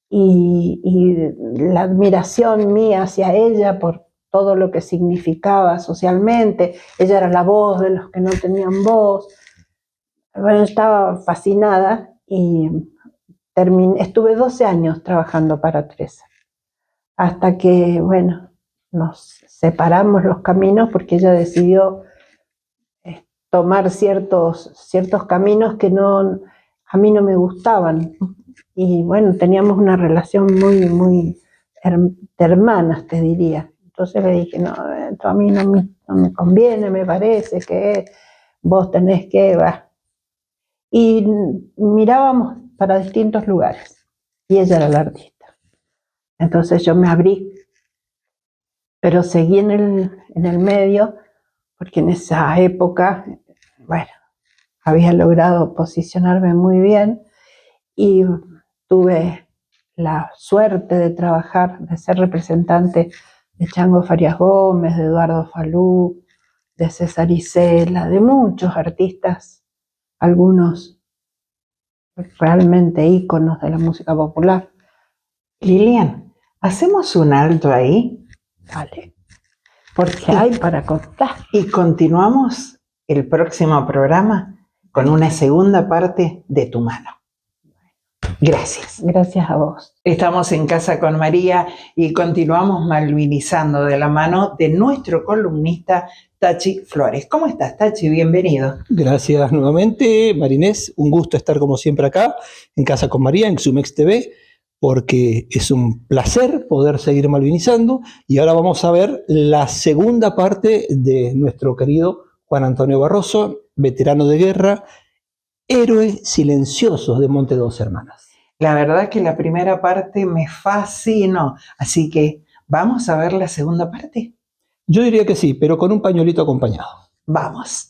y la admiración mía hacia ella por todo lo que significaba socialmente. Ella era la voz de los que no tenían voz. Bueno, estaba fascinada y estuve 12 años trabajando para Teresa, hasta que, bueno, nos separamos los caminos porque ella decidió tomar ciertos caminos que a mí no me gustaban. Y bueno, teníamos una relación muy de hermanas, te diría. Entonces le dije, no, esto a mí no me conviene, me parece que vos tenés que... Y mirábamos para distintos lugares, y ella era la artista. Entonces yo me abrí, pero seguí en el medio, porque en esa época, bueno, había logrado posicionarme muy bien y tuve la suerte de trabajar, de ser representante de Chango Farias Gómez, de Eduardo Falú, de César Isela, de muchos artistas, algunos realmente íconos de la música popular. Lilian, ¿hacemos un alto ahí? Dale, Porque hay para contar. y continuamos el próximo programa con una segunda parte de Tu Mano. Gracias. Gracias a vos. Estamos en Casa con María y continuamos malvinizando de la mano de nuestro columnista Tachi Flores. ¿Cómo estás, Tachi? Bienvenido. Gracias nuevamente, Marinés. Un gusto estar como siempre acá, en Casa con María, en Xumex TV, porque es un placer poder seguir malvinizando. Y ahora vamos a ver la segunda parte de nuestro querido Juan Antonio Barroso, veterano de guerra, héroe silencioso de Monte Dos Hermanas. La verdad que la primera parte me fascinó, así que ¿vamos a ver la segunda parte? Yo diría que sí, pero con un pañuelito acompañado. Vamos.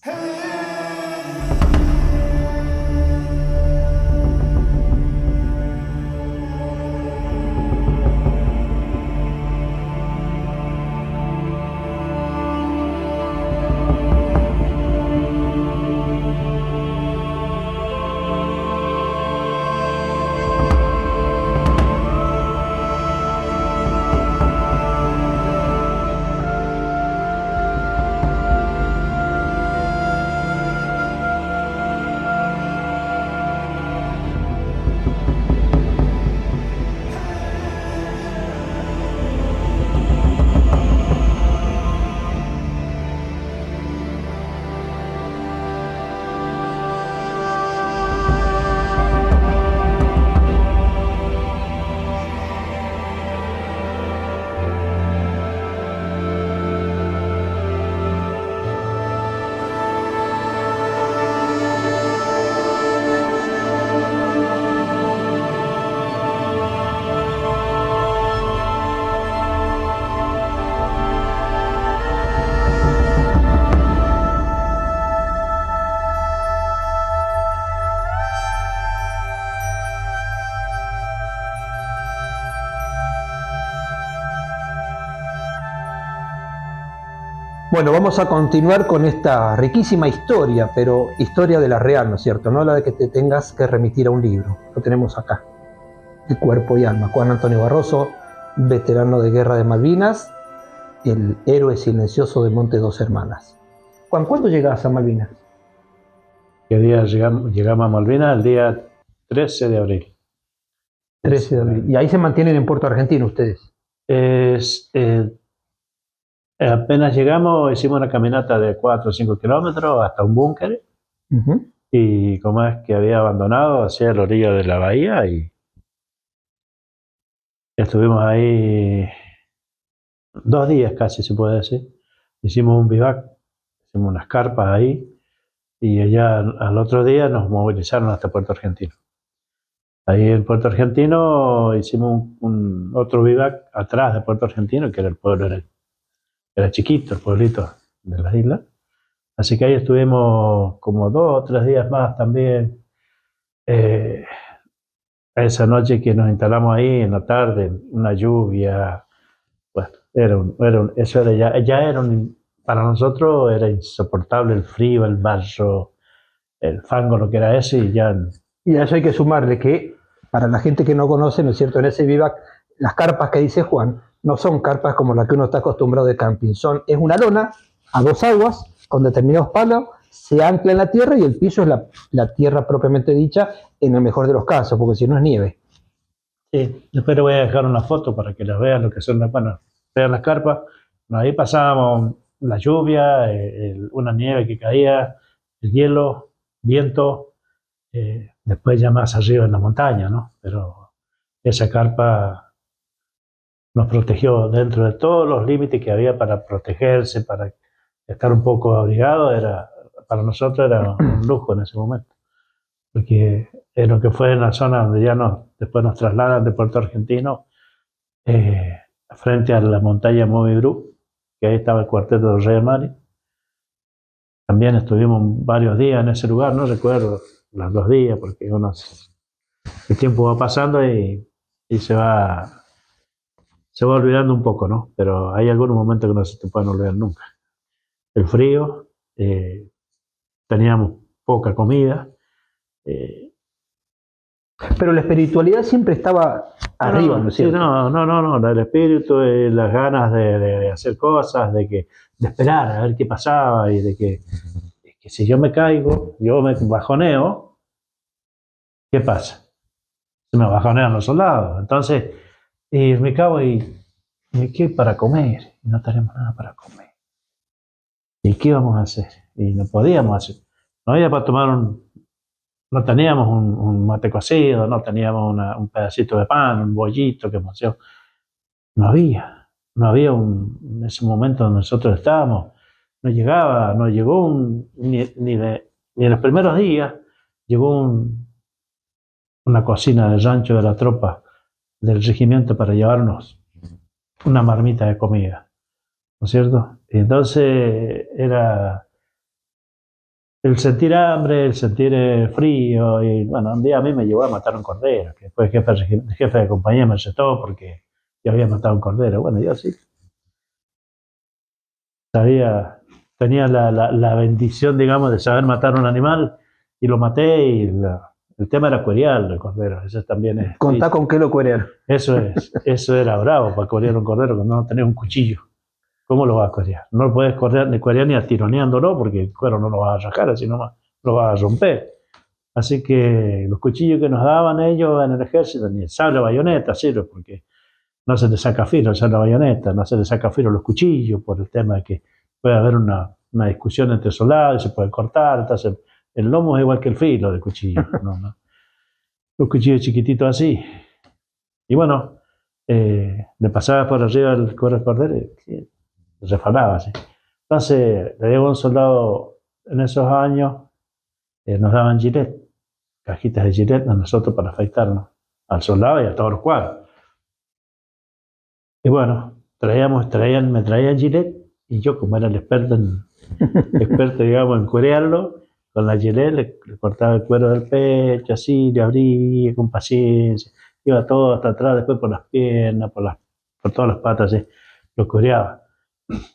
Bueno, vamos a continuar con esta riquísima historia, pero historia de la real, ¿no es cierto? No la de que te tengas que remitir a un libro. Lo tenemos acá, de cuerpo y alma. Juan Antonio Barroso, veterano de guerra de Malvinas, el héroe silencioso de Monte Dos Hermanas. Juan, ¿cuándo llegas a Malvinas? ¿Qué día llegamos a Malvinas? El día 13 de abril. 13 de abril. Y ahí se mantienen en Puerto Argentino ustedes. Apenas llegamos, hicimos una caminata de 4 o 5 kilómetros hasta un búnker. Y como es que había abandonado hacia la orilla de la bahía, y estuvimos ahí 2 días casi, se puede decir. Hicimos un bivac, hicimos unas carpas ahí, y allá al otro día nos movilizaron hasta Puerto Argentino. Ahí en Puerto Argentino hicimos otro bivac atrás de Puerto Argentino, que era el pueblo, era chiquito el pueblito de las islas. Así que ahí estuvimos como 2 o 3 días más también. Esa noche que nos instalamos ahí en la tarde, una lluvia, bueno, para nosotros era insoportable el frío, el barro, el fango, lo que era eso, y ya... Y a eso hay que sumarle que, para la gente que no conoce, ¿no es cierto?, en ese vivac, las carpas que dice Juan, no son carpas como las que uno está acostumbrado de camping, es una lona a 2 aguas, con determinados palos, se ancla en la tierra y el piso es la tierra propiamente dicha, en el mejor de los casos, porque si no es nieve. Sí, después le voy a dejar una foto para que las vean, lo que son vean las carpas. Bueno, ahí pasábamos la lluvia, una nieve que caía, el hielo, viento, después ya más arriba en la montaña, ¿no? Pero esa carpa nos protegió dentro de todos los límites que había para protegerse, para estar un poco abrigado. Para nosotros era un lujo en ese momento, porque en lo que fue en la zona donde ya después nos trasladan de Puerto Argentino, frente a la montaña Movibrú, que ahí estaba el cuarteto del Rey Mari. También estuvimos varios días en ese lugar, no recuerdo los 2 días, porque el tiempo va pasando y se va olvidando un poco, ¿no? Pero hay algunos momentos que no se te pueden olvidar nunca. el frío, teníamos poca comida. Pero la espiritualidad siempre estaba arriba, ¿no es sí, cierto? no, el espíritu, las ganas de hacer cosas, de esperar a ver qué pasaba y de que si yo me caigo, yo me bajoneo, ¿qué pasa? Se me bajonean los soldados. Entonces, y me cago y ¿qué hay para comer? Y no tenemos nada para comer. ¿Y qué íbamos a hacer? Y no podíamos hacer. No había para tomar no teníamos un mate cocido, no teníamos un pedacito de pan, un bollito que hacíamos. No había. No había en ese momento donde nosotros estábamos. No llegaba, no llegó ni en los primeros días, llegó una cocina del rancho de la tropa del regimiento para llevarnos una marmita de comida, ¿no es cierto? Y entonces era el sentir hambre, el sentir frío, y bueno, un día a mí me llevó a matar un cordero, que después el jefe de compañía me arrestó porque yo había matado un cordero. Bueno, yo sí sabía, tenía la bendición, digamos, de saber matar un animal, y lo maté, y el tema era cuerear el cordero, eso también es. Contá con qué lo cuerear. Eso era bravo para cuerear un cordero cuando no tenés un cuchillo. ¿Cómo lo vas a cuerear? No lo puedes cuerear ni atironeándolo, porque el cuero no lo vas a rascar, así nomás lo vas a romper. Así que los cuchillos que nos daban ellos en el ejército, ni el sable bayoneta sirve, porque no se le saca filo el sable bayoneta, no se le saca filo los cuchillos, por el tema de que puede haber una discusión entre soldados y se puede cortar. Entonces el lomo es igual que el filo del cuchillo, ¿no? Los cuchillos chiquititos así. Y bueno, le pasaba por arriba el cuero del cordero y refalaba así. Entonces le llegó un soldado en esos años, nos daban gilet, cajitas de gilet a nosotros para afeitarnos, al soldado y a todos los cuadros. Y bueno, me traían gilet, y yo, como era el experto, digamos, en cuerearlo, con la gilet le cortaba el cuero del pecho, así, le abría con paciencia, iba todo hasta atrás, después por las piernas, por todas las patas, así, lo cuereaba.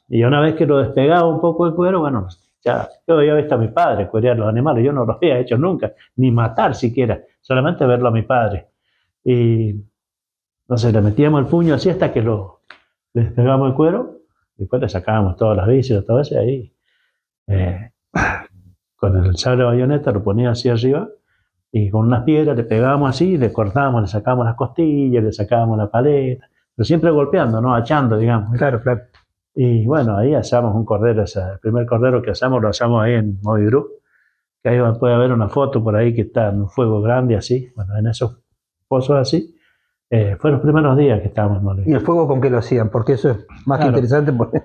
Y una vez que lo despegaba un poco el cuero, bueno, yo había visto a mi padre cuerear los animales, yo no lo había hecho nunca, ni matar siquiera, solamente verlo a mi padre. Y entonces le metíamos el puño así hasta que le despegamos el cuero, y después le sacábamos todas las vísceras, todo eso, y ahí con el sable bayoneta lo ponía así arriba, y con unas piedras le pegábamos así, le cortábamos, le sacábamos las costillas, le sacábamos la paleta, pero siempre golpeando, no achando, digamos. Claro, claro. Y bueno, ahí asamos un cordero, el primer cordero que asamos lo asamos ahí en Movidru, que ahí puede haber una foto por ahí que está en un fuego grande así, bueno, en esos pozos así. Fue los primeros días que estábamos en Movidru. ¿Y el fuego con qué lo hacían? Porque eso es más que interesante. Porque...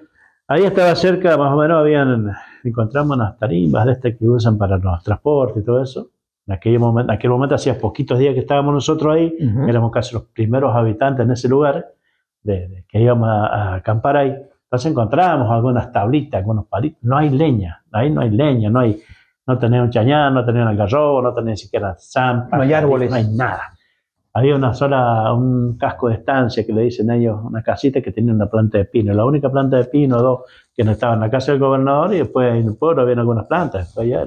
Ahí estaba cerca, más o menos, encontramos unas tarimbas de estas que usan para los transportes y todo eso. En aquel momento hacía poquitos días que estábamos nosotros ahí, éramos casi los primeros habitantes en ese lugar, que íbamos a acampar ahí. Entonces encontrábamos algunas tablitas, algunos palitos. No hay leña, ahí no hay leña, no tenía un chañar, no tenía un algarrobo, no tenía ni siquiera zampa, no hay árboles, no hay nada. Había un casco de estancia que le dicen ellos, una casita que tenía una planta de pino, la única planta de pino, dos, que no estaba en la casa del gobernador, y después en el pueblo había algunas plantas, después ya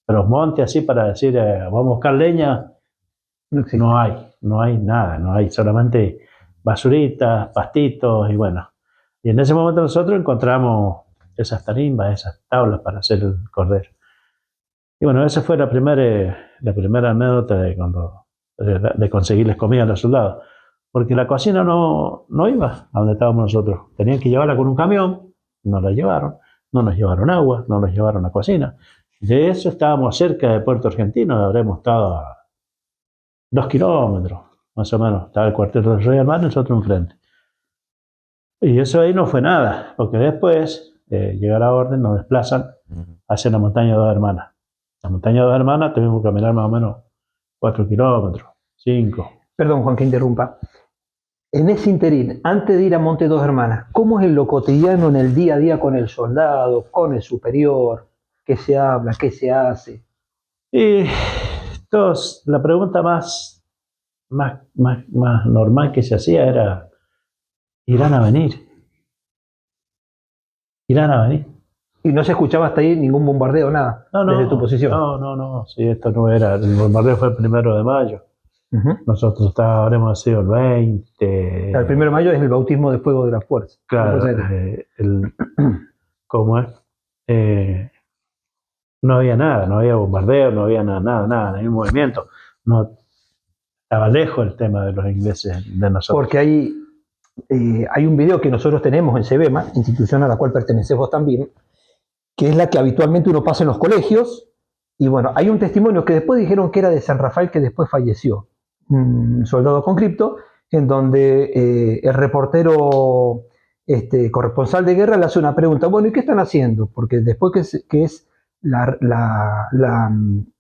pero los montes así para decir, vamos a buscar leña, no hay nada, no hay, solamente basuritas, pastitos, y bueno. Y en ese momento nosotros encontramos esas tarimbas, esas tablas para hacer el cordero. Y bueno, esa fue la primera anécdota de conseguirles comida a los soldados. Porque la cocina no iba a donde estábamos nosotros. Tenían que llevarla con un camión, no la llevaron. No nos llevaron agua, no nos llevaron a cocina. De eso estábamos cerca de Puerto Argentino, habremos estado a 2 kilómetros, más o menos. Estaba el cuartel del Rey Armando y nosotros enfrente. Y eso ahí no fue nada, porque después, llega la orden, nos desplazan hacia la montaña de Dos Hermanas. La montaña de Dos Hermanas tuvimos que caminar más o menos 4 kilómetros, 5. Perdón, Juan, que interrumpa. En ese interín, antes de ir a Monte Dos Hermanas, ¿cómo es en lo cotidiano, en el día a día con el soldado, con el superior? ¿Qué se habla? ¿Qué se hace? Y la pregunta más normal que se hacía era: ¿irán a venir? ¿Irán a venir? Y no se escuchaba hasta ahí ningún bombardeo, nada, desde tu posición. No, sí, esto no era, el bombardeo fue el 1 de mayo. Ujú. Nosotros habremos sido el 20. El 1 de mayo es el bautismo de fuego de la fuerza. Claro, ¿cómo es? No había nada, no había bombardeo, no había nada, ningún movimiento. No, estaba lejos el tema de los ingleses de nosotros. Porque hay un video que nosotros tenemos en CEBEMA, institución a la cual perteneces vos también, que es la que habitualmente uno pasa en los colegios. Y bueno, hay un testimonio que después dijeron que era de San Rafael, que después falleció, un soldado con cripto, en donde el reportero corresponsal de guerra le hace una pregunta: bueno, ¿y qué están haciendo? Porque después que es la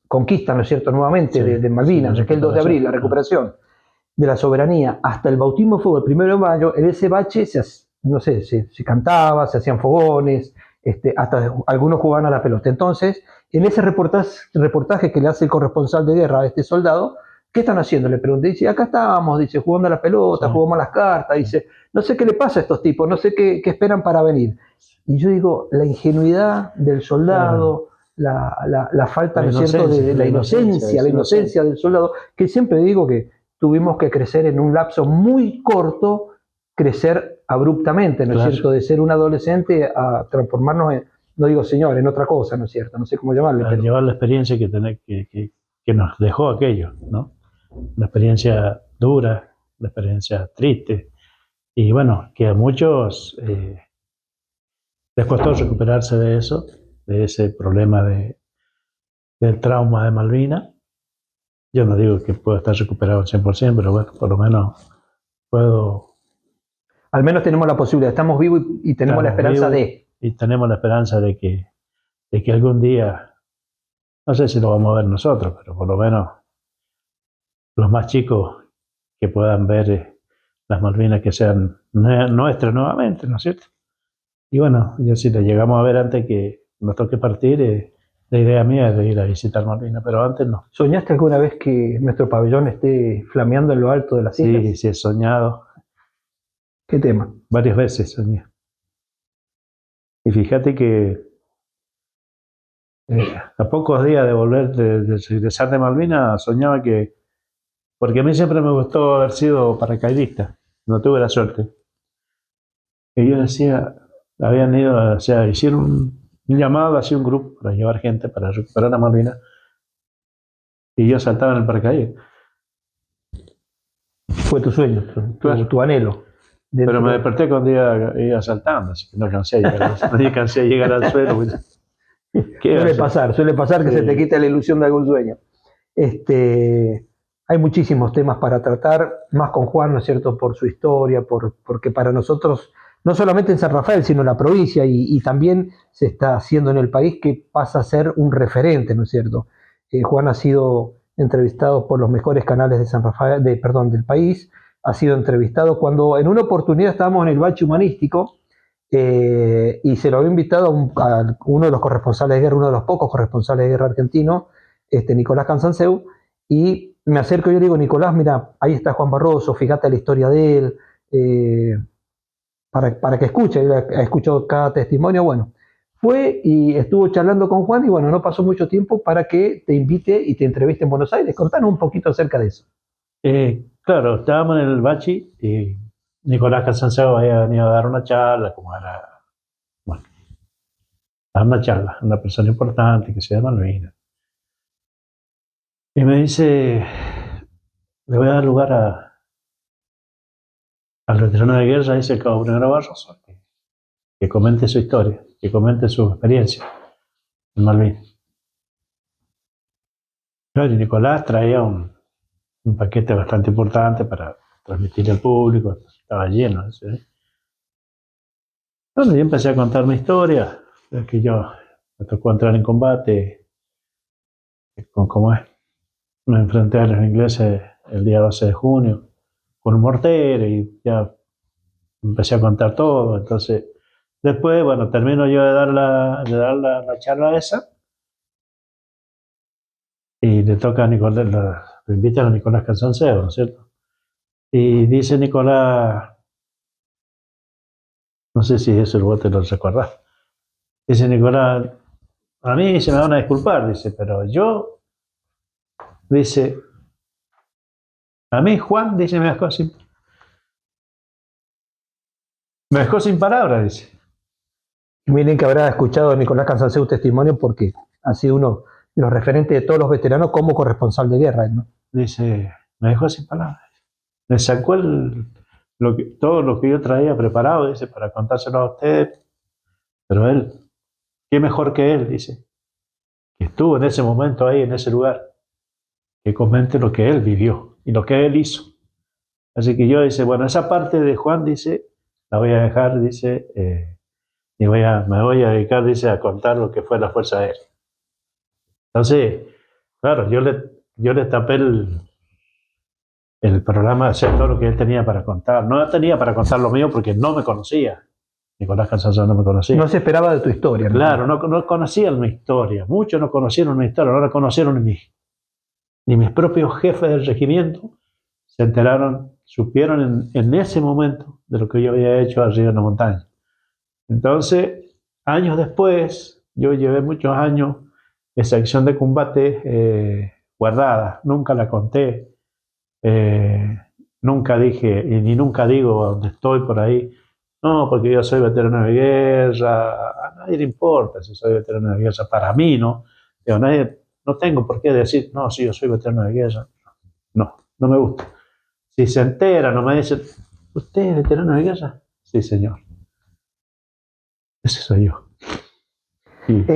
conquista, ¿no es cierto?, nuevamente Sí, de Malvinas, sí, aquel 2 de abril, la recuperación de la soberanía, hasta el bautismo de fuego el 1 de mayo, en ese bache se cantaba, se hacían fogones, hasta algunos jugaban a la pelota. Entonces, en ese reportaje que le hace el corresponsal de guerra a este soldado, ¿qué están haciendo? Le pregunté, dice, acá estábamos, dice, jugando a la pelota, Sí. jugamos a las cartas, dice, no sé qué le pasa a estos tipos, no sé qué esperan para venir. Y yo digo, la ingenuidad del soldado, la falta, ¿no es cierto?, de la inocencia del soldado, que siempre digo que tuvimos que crecer en un lapso muy corto, crecer abruptamente, ¿no es Claro. cierto?, de ser un adolescente a transformarnos en, no digo señor, en otra cosa, ¿no es cierto?, no sé cómo llamarle. Para Pero llevar la experiencia que nos dejó aquello, ¿no? Una experiencia dura, una experiencia triste. Y bueno, que a muchos les costó recuperarse de eso, de ese problema del trauma de Malvinas. Yo no digo que pueda estar recuperado al 100%, pero bueno, por lo menos puedo... al menos tenemos la posibilidad, estamos vivos y tenemos la esperanza de... Y tenemos la esperanza de que algún día, no sé si lo vamos a ver nosotros, pero por lo menos los más chicos que puedan ver las Malvinas que sean nuestras nuevamente, ¿no es cierto? Y bueno, yo si lo llegamos a ver antes que nos toque partir, la idea mía es de ir a visitar Malvinas, pero antes no. ¿Soñaste alguna vez que nuestro pabellón esté flameando en lo alto de las islas? Sí, sí he soñado. ¿Qué tema? Varias veces soñé. Y fíjate que a pocos días de volver de regresar de Malvinas, soñaba que, porque a mí siempre me gustó haber sido paracaidista, no tuve la suerte. Y yo decía, habían ido, o sea, hicieron un llamado, hacía un grupo para llevar gente para recuperar a Malvinas, y yo saltaba en el paracaídas. Fue tu sueño, Claro. tu anhelo. Pero me desperté cuando iba saltando, así que no cansé de llegar al suelo. Suele pasar que Sí. se te quita la ilusión de algún sueño. Hay muchísimos temas para tratar, más con Juan, ¿no es cierto?, por su historia, porque para nosotros, no solamente en San Rafael, sino en la provincia, y también se está haciendo en el país, que pasa a ser un referente, ¿no es cierto? Juan ha sido entrevistado por los mejores canales de San Rafael, del país, ha sido entrevistado cuando en una oportunidad estábamos en el bache humanístico, y se lo había invitado a uno de los corresponsales de guerra, uno de los pocos corresponsales de guerra argentinos, Nicolás Cansanseu, y me acerco y yo le digo, Nicolás, mira, ahí está Juan Barroso, fíjate la historia de él, para que escuche, él ha escuchado cada testimonio. Bueno, fue y estuvo charlando con Juan, y bueno, no pasó mucho tiempo para que te invite y te entreviste en Buenos Aires. Contanos un poquito acerca de eso. Claro, estábamos en el bachi y Nicolás Cansanseu había venido a dar una charla, como era, bueno, a dar una charla, una persona importante que se llama Malvinas. Y me dice, le voy a dar lugar al veterano de guerra, dice el cabo Primero Barroso, que comente su historia, que comente su experiencia en Malvinas. Claro, y Nicolás traía un paquete bastante importante para transmitirle al público, estaba lleno. ¿Sí? Bueno, yo empecé a contar mi historia, que yo me tocó entrar en combate, ¿cómo es? Me enfrenté a los ingleses el día 12 de junio con un mortero y ya empecé a contar todo. Entonces, después, bueno, termino yo de dar la charla esa y le toca a Nicolás, lo invitan a Nicolás Cansanseu, ¿no es cierto? Y dice Nicolás, no sé si eso vos te lo recordás, Dice Nicolás, a mí se me van a disculpar, dice, pero yo, dice, a mí Juan, dice, me dejó sin palabras, dice. Miren que habrá escuchado Nicolás Cansancé un testimonio porque ha sido uno de los referentes de todos los veteranos como corresponsal de guerra, ¿no? Dice, me dejó sin palabras. Me sacó todo lo que yo traía preparado, dice, para contárselo a ustedes. Pero él, qué mejor que él, dice, que estuvo en ese momento ahí, en ese lugar, que comente lo que él vivió y lo que él hizo. Así que yo, dice, bueno, esa parte de Juan, dice, la voy a dejar, dice, y me voy a dedicar, dice, a contar lo que fue la Fuerza Aérea. Entonces, claro, yo le tapé el programa de hacer todo lo que él tenía para contar. No tenía para contar lo mío porque no me conocía. Nicolás Cansancé no me conocía. No se esperaba de tu historia, ¿no? Claro, no conocían mi historia. Muchos no conocieron mi historia, no la conocieron ni mis propios jefes del regimiento se enteraron, supieron en ese momento de lo que yo había hecho arriba en la montaña. Entonces, años después, yo llevé muchos años esa acción de combate guardada, nunca la conté, nunca dije, y ni nunca digo dónde estoy por ahí, no, porque yo soy veterano de guerra, a nadie le importa si soy veterano de guerra, para mí, ¿no? Digo, no tengo por qué decir, no, sí, yo soy veterano de guerra, no me gusta. Si se entera, no me dicen, ¿usted es veterano de guerra? Sí, señor. Ese soy yo. Sí.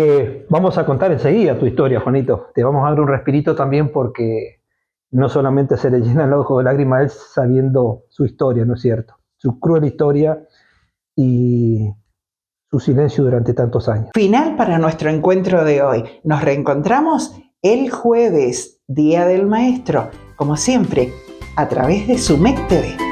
Vamos a contar enseguida tu historia, Juanito. Te vamos a dar un respirito también porque no solamente se le llena el ojo de lágrimas él sabiendo su historia, ¿no es cierto? Su cruel historia y su silencio durante tantos años. Final para nuestro encuentro de hoy. Nos reencontramos el jueves, Día del Maestro, como siempre, a través de SUMEC TV.